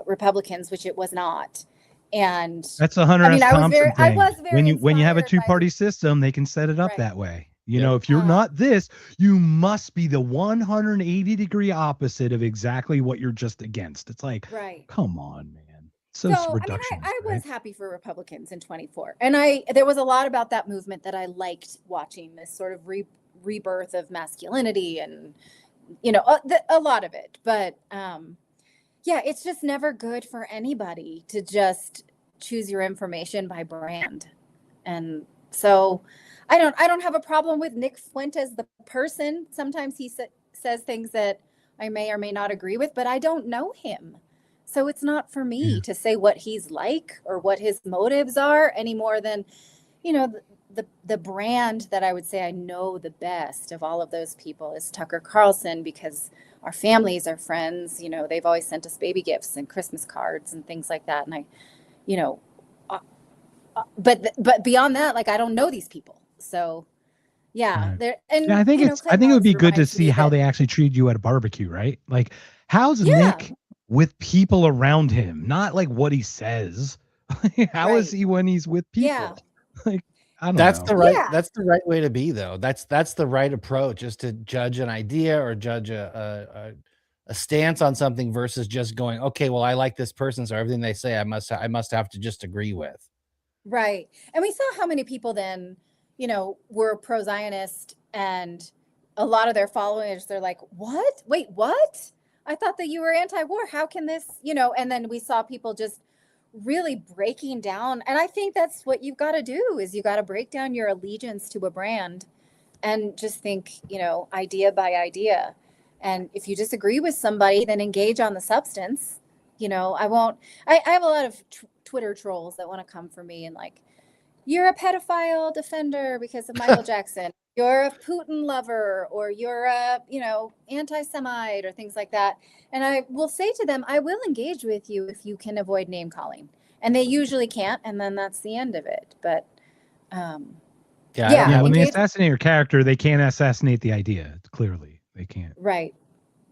Speaker 7: Republicans, which it was not. And
Speaker 4: that's a Hunter S. Thompson thing.
Speaker 7: I was very
Speaker 4: when you have a two-party system, they can set it up that way. You know, if you're not this, you must be the 180-degree opposite of exactly what you're just against. It's like, come on, man. So
Speaker 7: I was happy for Republicans in 24. And there was a lot about that movement that I liked watching, this sort of rebirth of masculinity and, a lot of it. But it's just never good for anybody to just choose your information by brand. And so I don't have a problem with Nick Fuentes, the person. Sometimes he says things that I may or may not agree with, but I don't know him. So it's not for me to say what he's like or what his motives are any more than, the brand that I would say I know the best of all of those people is Tucker Carlson, because our families are friends. They've always sent us baby gifts and Christmas cards and things like that. And but beyond that, like, I don't know these people. So I think
Speaker 4: it would be good to see how they actually treat you at a barbecue, right? Like, how's Nick with people around him, not like what he says. How is he when he's with people? Like, I don't know.
Speaker 5: That's the right way to be, though. That's the right approach, is to judge an idea or judge a stance on something versus just going, okay, well, I like this person, so everything they say I must have to just agree with.
Speaker 7: Right. And we saw how many people then, were pro-Zionist, and a lot of their followers, they're like, what? Wait, what? I thought that you were anti-war. How can this, and then we saw people just really breaking down. And I think that's what you've got to do, is you got to break down your allegiance to a brand and just think, idea by idea. And if you disagree with somebody, then engage on the substance. I have a lot of Twitter trolls that want to come for me and like, you're a pedophile defender because of Michael Jackson. You're a Putin lover, or you're a, anti-Semite, or things like that. And I will say to them, I will engage with you if you can avoid name calling. And they usually can't. And then that's the end of it. But
Speaker 4: when they assassinate your character, they can't assassinate the idea. Clearly they can't.
Speaker 7: Right.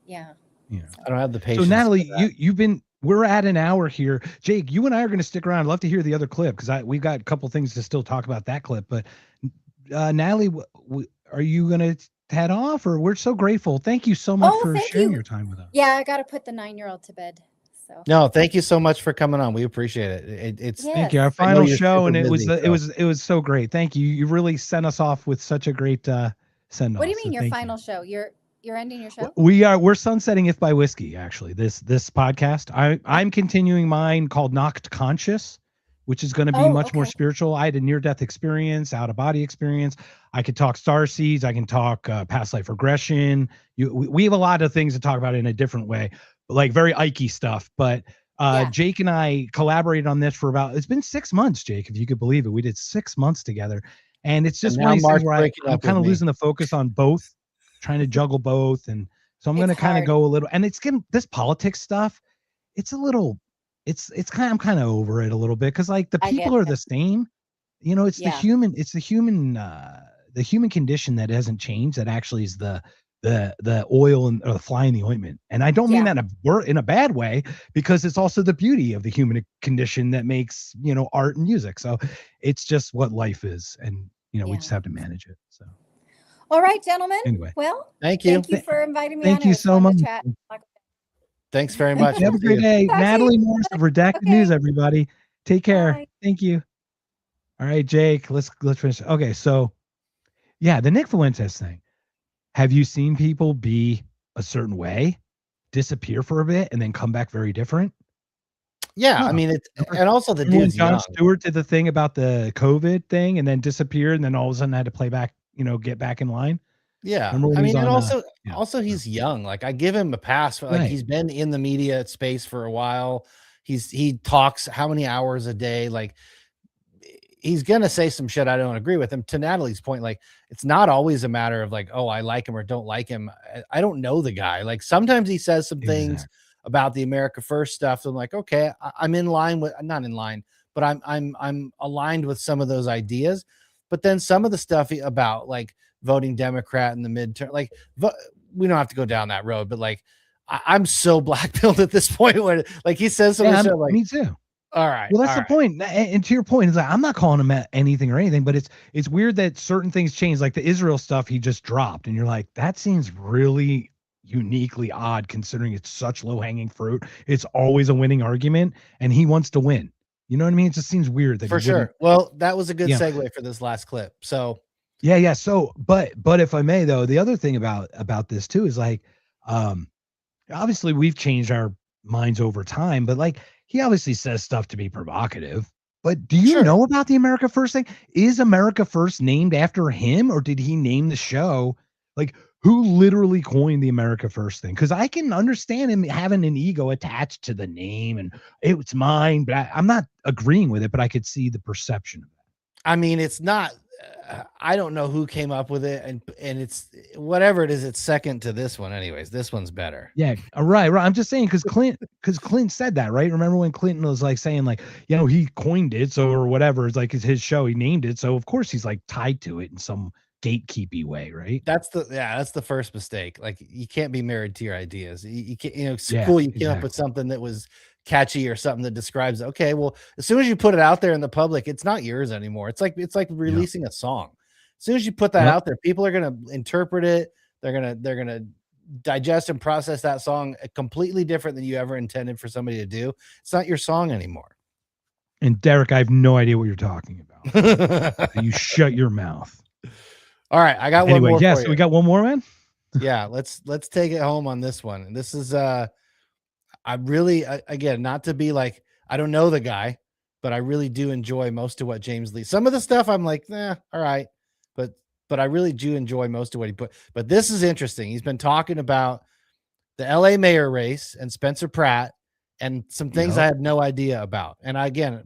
Speaker 7: Yeah.
Speaker 5: I don't have the patience.
Speaker 4: So Natalie, we're at an hour here. Jake, you and I are going to stick around. I'd love to hear the other clip, because we've got a couple things to still talk about that clip. But Natalie, are you going to head off? Or we're so grateful. Thank you so much for sharing your time with us.
Speaker 7: Yeah, I got to put the 9-year-old to bed. So
Speaker 5: no, thank you so much for coming on. We appreciate it.
Speaker 4: Thank you. Our final show, and it was so great. Thank you. You really sent us off with such a great send off.
Speaker 7: What do you mean your final show? You're ending your show?
Speaker 4: We're sunsetting If by Whiskey, actually. This podcast. I'm continuing mine called Knocked Conscious, which is going to be much more spiritual. I had a near-death experience, out-of-body experience. I could talk starseeds. I can talk past life regression. We have a lot of things to talk about in a different way, like very Ike stuff. But
Speaker 7: Yeah.
Speaker 4: Jake and I collaborated on this for it's been 6 months, Jake, if you could believe it. We did 6 months together. And it's just
Speaker 5: And
Speaker 4: one
Speaker 5: now
Speaker 4: of these
Speaker 5: Mark's
Speaker 4: things where
Speaker 5: breaking
Speaker 4: I'm
Speaker 5: up
Speaker 4: kind
Speaker 5: with
Speaker 4: of
Speaker 5: me.
Speaker 4: losing the focus on both, trying to juggle both. And so I'm going to
Speaker 7: It's
Speaker 4: kind of
Speaker 7: hard.
Speaker 4: go a little, and it's getting this politics stuff. It's a little, I'm kind of over it a little bit. Cause like the
Speaker 7: I get
Speaker 4: people are
Speaker 7: it.
Speaker 4: the same, it's
Speaker 7: Yeah.
Speaker 4: the human condition that hasn't changed. That actually is the oil or the fly in the ointment. And I don't mean
Speaker 7: Yeah.
Speaker 4: that in a bad way, because it's also the beauty of the human condition that makes, art and music. So it's just what life is. And, we
Speaker 7: Yeah.
Speaker 4: just have to manage it. So
Speaker 7: All right, gentlemen.
Speaker 4: anyway,
Speaker 7: Well,
Speaker 5: Thank you.
Speaker 7: thank you for inviting me
Speaker 4: thank
Speaker 7: on.
Speaker 4: you
Speaker 7: It was
Speaker 4: so
Speaker 7: fun
Speaker 4: much.
Speaker 7: to chat.
Speaker 5: Thanks very much.
Speaker 4: Have a great day.
Speaker 7: Talk to you.
Speaker 4: Natali Morris of Redacted
Speaker 7: Okay.
Speaker 4: News, everybody. Take care.
Speaker 7: Bye.
Speaker 4: Thank you. All right, Jake, let's finish. Okay, so yeah, the Nick Fuentes thing. Have you seen people be a certain way, disappear for a bit, and then come back very different?
Speaker 5: Yeah,
Speaker 4: No.
Speaker 5: I mean, it's and also the
Speaker 4: Remember when
Speaker 5: dude's
Speaker 4: Jon
Speaker 5: young.
Speaker 4: Stewart did the thing about the COVID thing and then disappeared, and then all of a sudden had to play back, get back in line?
Speaker 5: Yeah,
Speaker 4: Remember when
Speaker 5: I
Speaker 4: he was
Speaker 5: mean, and
Speaker 4: on,
Speaker 5: also he's young. Like I give him a pass for like
Speaker 4: Right.
Speaker 5: he's been in the media space for a while. He talks how many hours a day? Like he's gonna say some shit I don't agree with him. To Natalie's point, like it's not always a matter of like, oh, I like him or don't like him. I don't know the guy. Like sometimes he says some things
Speaker 4: Exactly.
Speaker 5: about the America First stuff. So I'm like, okay, I'm in line with not in line, but I'm aligned with some of those ideas. But then some of the stuff about like voting Democrat in the midterm, like we don't have to go down that road, but like I'm so black-pilled at this point where like he says something
Speaker 4: Yeah,
Speaker 5: like,
Speaker 4: me too.
Speaker 5: all right.
Speaker 4: Well, that's
Speaker 5: all
Speaker 4: the
Speaker 5: right.
Speaker 4: point. And to your point, is like I'm not calling him anything or anything, but it's weird that certain things change, like the Israel stuff he just dropped, and you're like, that seems really uniquely odd considering it's such low-hanging fruit. It's always a winning argument, and he wants to win. You know what I mean? It just seems weird that
Speaker 5: For
Speaker 4: he wouldn't.
Speaker 5: sure. Well, that was a good
Speaker 4: Yeah.
Speaker 5: segue for this last clip. So
Speaker 4: Yeah. So, but if I may, though, the other thing about this too is like, obviously we've changed our minds over time, but like he obviously says stuff to be provocative. But do you
Speaker 5: Sure.
Speaker 4: know about the America First thing? Is America First named after him, or did he name the show? Like, who literally coined the America First thing? Because I can understand him having an ego attached to the name and it's mine, but I'm not agreeing with it, but I could see the perception of that.
Speaker 5: I mean, it's not. I don't know who came up with it, and it's whatever it is. It's second to this one, anyways. This one's better.
Speaker 4: Yeah, right. I'm just saying because Clint said that, right? Remember when Clinton was like saying like, he coined it, so or whatever. It's like it's his show, he named it, so of course he's like tied to it in some gatekeepy way, right?
Speaker 5: That's the first mistake. Like you can't be married to your ideas. You can't. It's
Speaker 4: Yeah,
Speaker 5: cool. You came up
Speaker 4: exactly.
Speaker 5: with something that was catchy or something that describes. Okay, well, as soon as you put it out there in the public, it's not yours anymore. It's like releasing a song. As soon as you put that out there, people are gonna interpret it. They're gonna digest and process that song completely different than you ever intended for somebody to do. It's not your song anymore.
Speaker 4: And Derek, I have no idea what you're talking about. You shut your mouth.
Speaker 5: All right, I got one more.
Speaker 4: Yeah,
Speaker 5: for
Speaker 4: so
Speaker 5: you.
Speaker 4: we got one more, man.
Speaker 5: Yeah, let's take it home on this one. And this is I really again, not to be like I don't know the guy, but I really do enjoy most of what James Lee. Some of the stuff I'm like, all right, but I really do enjoy most of what he put. But this is interesting. He's been talking about the LA mayor race and Spencer Pratt and some things I had no idea about. And again,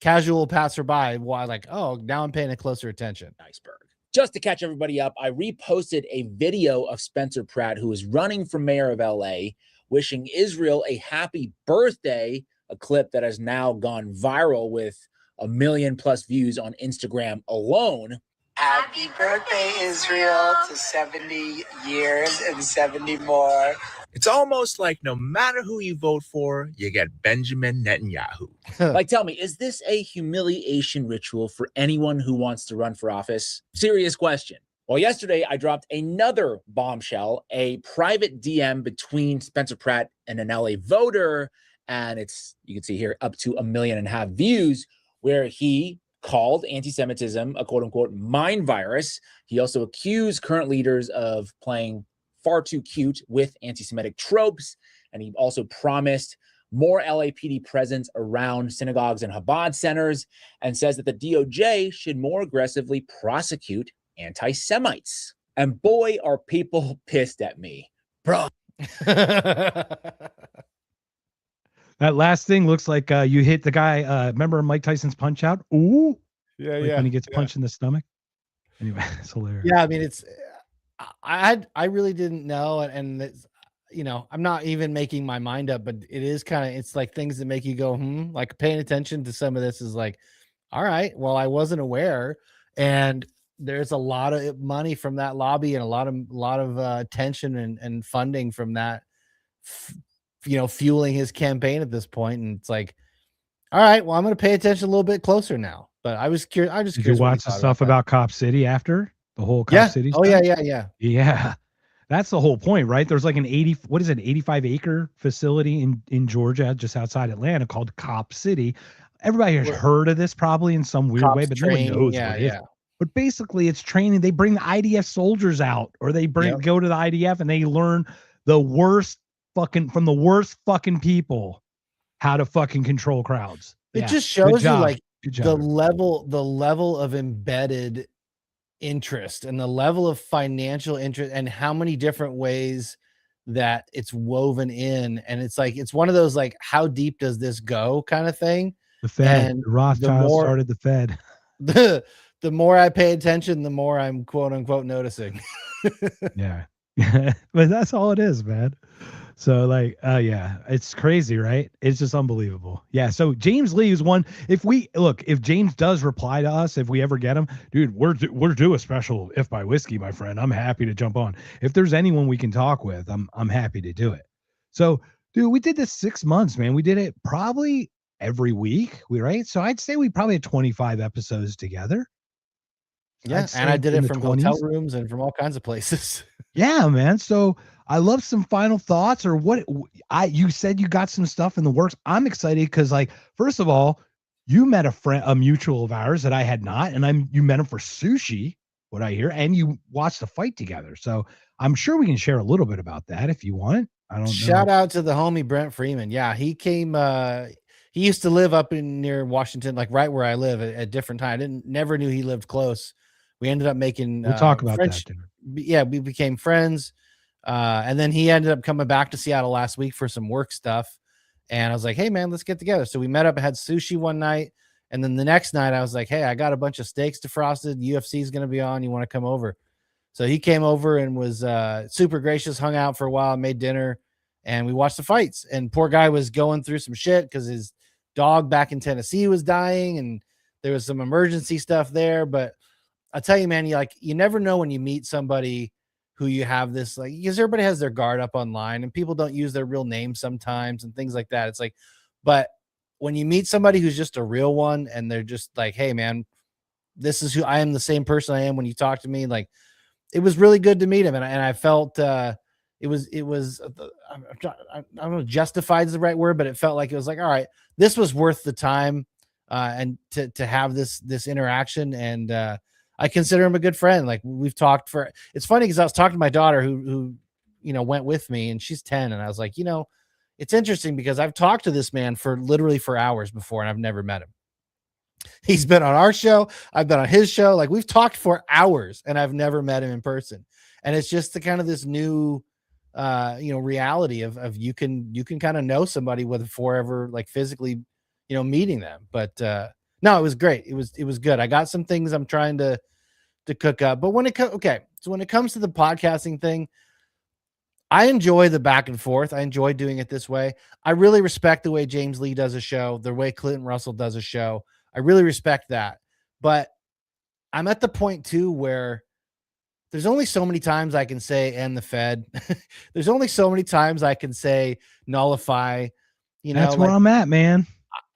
Speaker 5: casual passerby, why like, oh, now I'm paying a closer attention.
Speaker 10: Iceberg. Just to catch everybody up, I reposted a video of Spencer Pratt, who is running for mayor of LA, wishing Israel a happy birthday, a clip that has now gone viral with 1 million+ views on Instagram alone.
Speaker 11: Happy birthday, Israel, to 70 years and 70 more. It's almost like no matter who you vote for, you get Benjamin Netanyahu.
Speaker 10: Like, tell me, is this a humiliation ritual for anyone who wants to run for office? Serious question. Well, yesterday I dropped another bombshell, a private DM between Spencer Pratt and an LA voter, and it's, you can see here, up to 1.5 million views, where he called anti-Semitism a quote-unquote mind virus. He also accused current leaders of playing far too cute with anti-Semitic tropes, and he also promised more LAPD presence around synagogues and Chabad centers, and says that the DOJ should more aggressively prosecute anti-Semites. And boy, are people pissed at me. Bro.
Speaker 4: That That last thing looks like you hit the guy. Remember Mike Tyson's Punch Out? Ooh,
Speaker 5: Yeah,
Speaker 4: like when he gets punched in the stomach. Anyway, it's hilarious.
Speaker 5: Yeah, I mean, it's I really didn't know, and it's, I'm not even making my mind up, but it is kind of, it's like things that make you go, like paying attention to some of this is like, all right, well, I wasn't aware, and there's a lot of money from that lobby and a lot of attention and funding from that, fueling his campaign at this point, and it's like, all right, well, I'm going to pay attention a little bit closer now. But I was curious. I just
Speaker 4: Did you watch the stuff about Cop City after the whole Cop City?
Speaker 5: Oh
Speaker 4: stuff?
Speaker 5: yeah.
Speaker 4: That's the whole point, right? There's like an 85-acre facility in Georgia, just outside Atlanta, called Cop City. Everybody has heard of this probably in some weird way, but no one knows what it is. But basically, it's training. They bring the IDF soldiers out, or they go to the IDF and they learn the worst from the worst fucking people how to fucking control crowds.
Speaker 5: It just shows you like the level of embedded interest and the level of financial interest and how many different ways that it's woven in. And it's like, it's one of those, like, how deep does this go kind of thing.
Speaker 4: The Fed, the Rothschild started the Fed.
Speaker 5: The more I pay attention, the more I'm quote unquote noticing.
Speaker 4: Yeah. But that's all it is, man. So like, yeah, it's crazy, right? It's just unbelievable. Yeah. So James Lee is one. If James does reply to us, if we ever get him, dude, we're due a special If by Whiskey, my friend. I'm happy to jump on. If there's anyone we can talk with, I'm happy to do it. So, dude, we did this 6 months, man. We did it probably every week. Right? So I'd say we probably had 25 episodes together.
Speaker 5: Yeah, and I did it from hotel rooms and from all kinds of places.
Speaker 4: Yeah, man. So I love some final thoughts, or what you said you got some stuff in the works. I'm excited because, like, first of all, you met a mutual of ours that I had not, and you met him for sushi, what I hear, and you watched the fight together. So I'm sure we can share a little bit about that if you want. I don't know.
Speaker 5: Shout out to the homie Brent Freeman. Yeah, he came. He used to live up near Washington, like right where I live at different time. I never knew he lived close. We ended up making.
Speaker 4: We'll talk about that.
Speaker 5: Yeah, we became friends. And then he ended up coming back to Seattle last week for some work stuff. And I was like, hey, man, let's get together. So we met up and had sushi one night. And then the next night I was like, hey, I got a bunch of steaks defrosted. UFC is going to be on. You want to come over? So he came over and was super gracious, hung out for a while, made dinner, and we watched the fights. And poor guy was going through some shit because his dog back in Tennessee was dying. And there was some emergency stuff there. But I tell you, man, you never know when you meet somebody who you have this, like, because everybody has their guard up online and people don't use their real name sometimes and things like that. It's like, but when you meet somebody who's just a real one and they're just like, hey, man, this is who I am, the same person I am when you talk to me. Like, it was really good to meet him. And I felt it was I don't know, justified is the right word, but it felt like it was like, all right, this was worth the time and to have this interaction. And I consider him a good friend. Like, we've talked it's funny because I was talking to my daughter who went with me, and she's 10. And I was like, it's interesting because I've talked to this man for hours before, and I've never met him. He's been on our show. I've been on his show. Like, we've talked for hours and I've never met him in person. And it's just the kind of this new, reality of you can kind of know somebody before ever, like, physically, meeting them. But, no, it was great. It was good. I got some things I'm trying to cook up, but when it comes to the podcasting thing, I enjoy the back and forth. I enjoy doing it this way. I really respect the way James Lee does a show, the way Clinton Russell does a show. I really respect that. But I'm at the point too where there's only so many times I can say "and the Fed." There's only so many times I can say "nullify."
Speaker 4: That's where I'm at, man.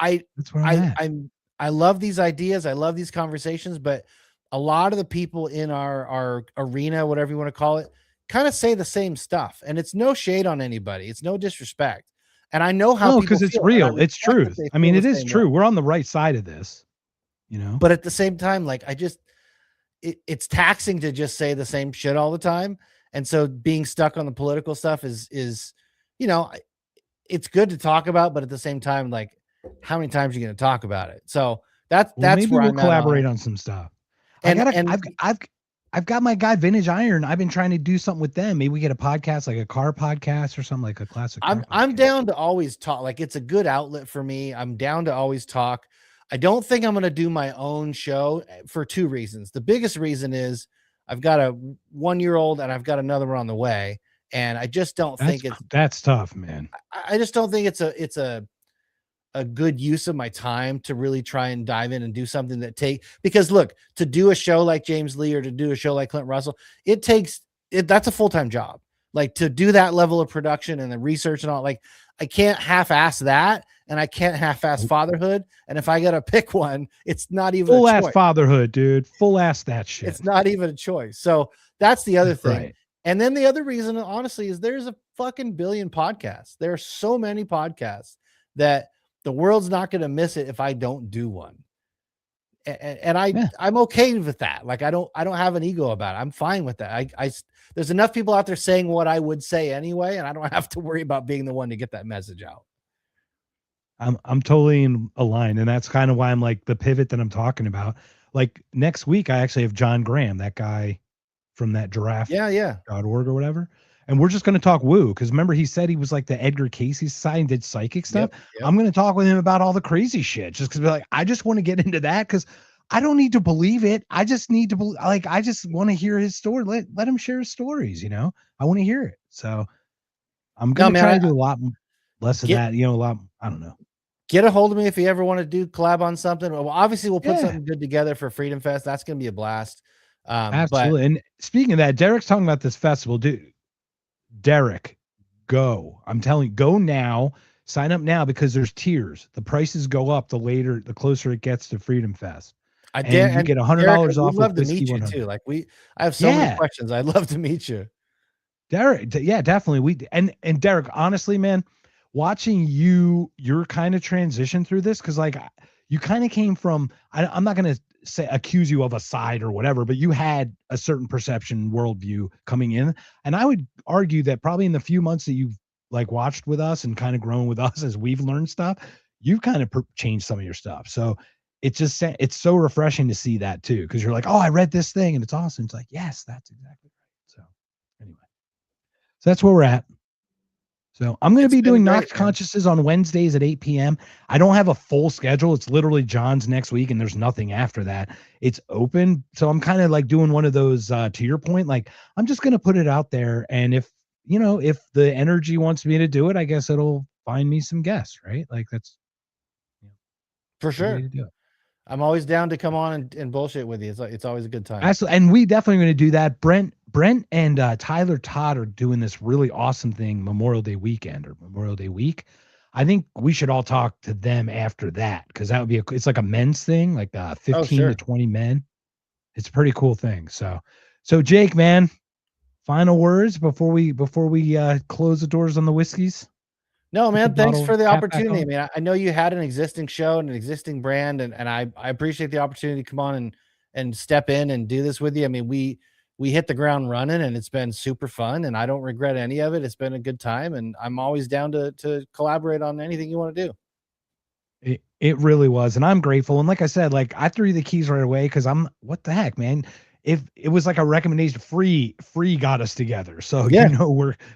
Speaker 5: That's where I'm at. I love these ideas. I love these conversations, but a lot of the people in our arena, whatever you want to call it, kind of say the same stuff. And it's no shade on anybody. It's no disrespect. And I know how,
Speaker 4: because it's real. It's truth. I mean, it is true. We're on the right side of this,
Speaker 5: but at the same time, like, it's taxing to just say the same shit all the time. And so being stuck on the political stuff is, it's good to talk about, but at the same time, like, how many times are you going to talk about it? So that's
Speaker 4: maybe
Speaker 5: where
Speaker 4: we'll
Speaker 5: I'm
Speaker 4: collaborate on some stuff. I I've got my guy Vintage Iron. I've been trying to do something with them. Maybe we get a podcast, like a car podcast or something, like a classic.
Speaker 5: I'm down to always talk. Like, it's a good outlet for me. I'm down to always talk. I don't think I'm going to do my own show for two reasons. The biggest reason is I've got a 1-year-old and I've got another one on the way. And I just don't think
Speaker 4: that's tough, man.
Speaker 5: I just don't think it's a good use of my time to really try and dive in and do something because look, to do a show like James Lee or to do a show like Clint Russell, that's a full-time job. Like, to do that level of production and the research and all, like, I can't half-ass that, and I can't half-ass fatherhood. And if I got to pick one, it's not even
Speaker 4: full-ass fatherhood, dude. Full-ass that shit.
Speaker 5: It's not even a choice. So that's the other thing.
Speaker 4: Right.
Speaker 5: And then the other reason, honestly, is there's a fucking billion podcasts. There are so many podcasts that the world's not going to miss it if I don't do one. And I'm okay with that. Like, I don't have an ego about it. I'm fine with that. There's enough people out there saying what I would say anyway, and I don't have to worry about being the one to get that message out.
Speaker 4: I'm totally in a line, and that's kind of why I'm like the pivot that I'm talking about. Like, next week, I actually have John Graham, that guy from that giraffe.org or whatever. And we're just going to talk woo. Because remember, he said he was like the Edgar Casey Society and did psychic stuff.
Speaker 5: Yep.
Speaker 4: I'm going to talk with him about all the crazy shit. Just because, like, I just want to get into that because I don't need to believe it. I just need to I just want to hear his story. Let him share his stories. You know, I want to hear it. So I'm going to try to do a lot less of that. You know, a lot. I don't know.
Speaker 5: Get a hold of me if you ever want to do collab on something. Well, obviously, we'll put something good together for Freedom Fest. That's going to be a blast.
Speaker 4: Absolutely. And speaking of that, Derek's talking about this festival, dude. Derek, go. I'm telling you, go now. Sign up now because there's tiers. The prices go up the closer it gets to Freedom Fest. You get $100 off.
Speaker 5: I'd love to meet you too. Like, I have so many questions. I'd love to meet you.
Speaker 4: Derek, yeah, definitely. And Derek, honestly, man, watching your kind of transition through this, because like you kind of came from, I'm not going to accuse you of a side or whatever, but you had a certain perception worldview coming in. And I would argue that probably in the few months that you've like watched with us and kind of grown with us as we've learned stuff, you've kind of changed some of your stuff. So it's so refreshing to see that too. Because you're like, oh, I read this thing and it's awesome. It's like, yes, that's exactly right. So anyway, so that's where we're at. So I'm going to be doing Knox Consciousness on Wednesdays at 8 p.m. I don't have a full schedule. It's literally John's next week and there's nothing after that. It's open. So I'm kind of like doing one of those, to your point, like I'm just going to put it out there. And if the energy wants me to do it, I guess it'll find me some guests, right? Like that's
Speaker 5: for sure. I'm always down to come on and bullshit with you. It's always a good time.
Speaker 4: Absolutely. And we definitely going to do that. Brent and Tyler Todd are doing this really awesome thing Memorial Day weekend or Memorial Day week. I think we should all talk to them after that because that would be it's like a men's thing, like 15 to 20 men. It's a pretty cool thing. So Jake, man, final words before we close the doors on the whiskeys.
Speaker 5: No, man, thanks for the opportunity. I mean, I know you had an existing show and an existing brand, and I appreciate the opportunity to come on and step in and do this with you. I mean, we hit the ground running and it's been super fun and I don't regret any of it. It's been a good time and I'm always down to collaborate on anything you want to do.
Speaker 4: It really was. And I'm grateful. And like I said, like I threw you the keys right away because what the heck, man? If it was like a recommendation, free got us together. So,
Speaker 5: yeah.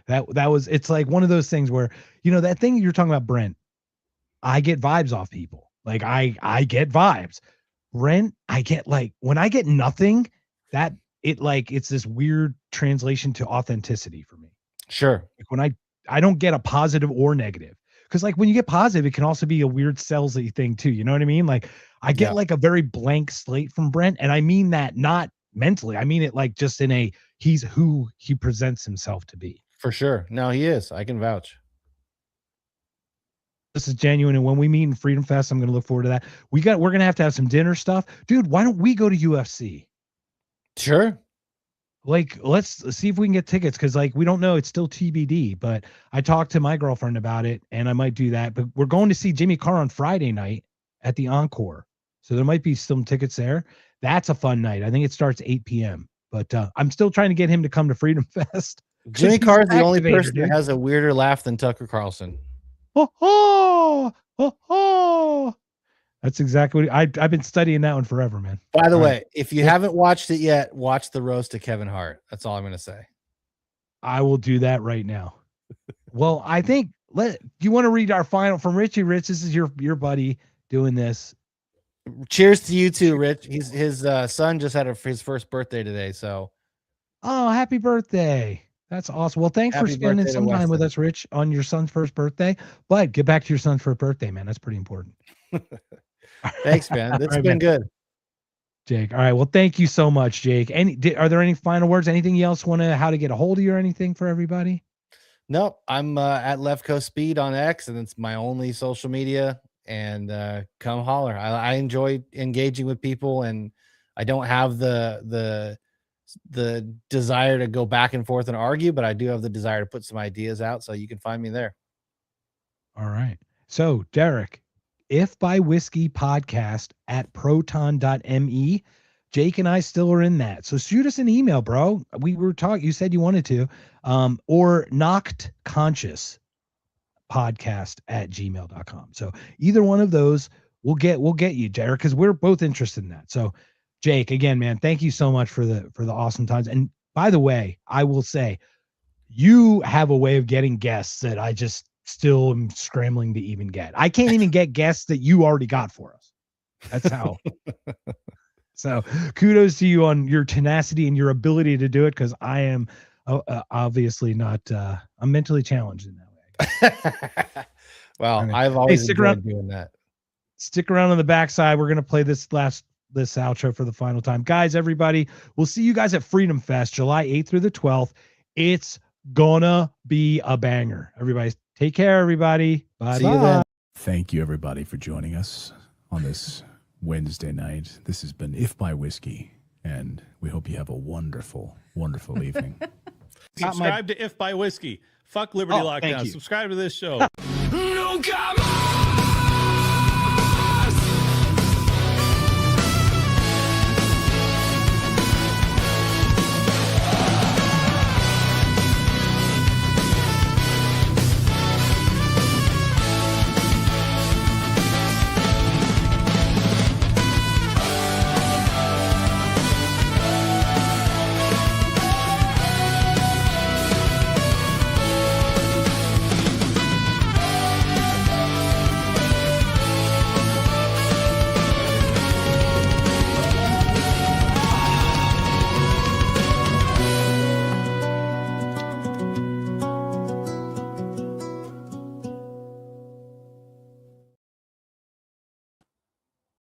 Speaker 4: It's like one of those things where, that thing you're talking about, Brent, I get vibes off people. Like I get vibes. Brent, I get like, when I get nothing, it's this weird translation to authenticity for me.
Speaker 5: Sure.
Speaker 4: Like when I don't get a positive or negative. Cause like when you get positive, it can also be a weird salesy thing too. You know what I mean? Like I get like a very blank slate from Brent. And I mean that not mentally. I mean it like just in he's who he presents himself to be.
Speaker 5: For sure. No, he is. I can vouch.
Speaker 4: This is genuine. And when we meet in Freedom Fest, I'm going to look forward to that. We're going to have some dinner stuff. Dude, why don't we go to UFC?
Speaker 5: Sure.
Speaker 4: Like, let's see if we can get tickets. Cause like, we don't know. It's still TBD, but I talked to my girlfriend about it and I might do that, but we're going to see Jimmy Carr on Friday night at the Encore. So there might be some tickets there. That's a fun night. I think it starts 8 p.m. But I'm still trying to get him to come to Freedom Fest.
Speaker 5: Jimmy Carr is the only person that has a weirder laugh than Tucker Carlson.
Speaker 4: Oh, oh, oh, oh. That's exactly what I've been studying that one forever, man.
Speaker 5: By the
Speaker 4: All
Speaker 5: way,
Speaker 4: right.
Speaker 5: if you haven't watched it yet, watch the roast of Kevin Hart. That's all I'm going to say.
Speaker 4: I will do that right now. Well, I think do you want to read our final from Richie? Rich, this is your buddy doing this.
Speaker 5: Cheers to you too, Rich. His son just had his first birthday today, so.
Speaker 4: Oh, happy birthday. That's awesome. Well, thanks for
Speaker 5: Happy
Speaker 4: spending
Speaker 5: birthday to
Speaker 4: some time with
Speaker 5: Weston.
Speaker 4: us, Rich, on your son's first birthday. But get back to your son's first birthday, man. That's pretty important.
Speaker 5: Thanks, man. It's
Speaker 4: right,
Speaker 5: been
Speaker 4: man.
Speaker 5: good.
Speaker 4: Jake. All right. Well, thank you so much, Jake. Are there any final words? Anything else how to get a hold of you or anything for everybody?
Speaker 5: No, I'm at Left Coast Speed on X, and it's my only social media. And come holler. I enjoy engaging with people, and I don't have the desire to go back and forth and argue, but I do have the desire to put some ideas out. So you can find me there.
Speaker 4: All right. So, Derek, If by Whiskey podcast at proton.me. Jake and I still are in that. So shoot us an email, bro. We were talking, you said you wanted to, or knocked conscious podcast at gmail.com. So either one of those we'll get you, Derek, because we're both interested in that. So Jake, again, man, thank you so much for the awesome times. And by the way, I will say you have a way of getting guests that I just still am scrambling to even get. I can't even get guests that you already got for us. That's how. So kudos to you on your tenacity and your ability to do it, because I am obviously not, I'm mentally challenged in that way.
Speaker 5: Well, I've always
Speaker 4: stick
Speaker 5: enjoyed
Speaker 4: around,
Speaker 5: doing that.
Speaker 4: Stick around on the backside. We're going to play this outro for the final time. Guys, everybody, we'll see you guys at Freedom Fest, July 8th through the 12th. It's gonna be a banger. Everybody, take care, everybody. Bye.
Speaker 5: See you then.
Speaker 12: Thank you, everybody, for joining us on this Wednesday night. This has been If by Whiskey, and we hope you have a wonderful, wonderful evening.
Speaker 9: Subscribe to If by Whiskey. Fuck Liberty Lockdown. Subscribe to this show.
Speaker 11: No, come on!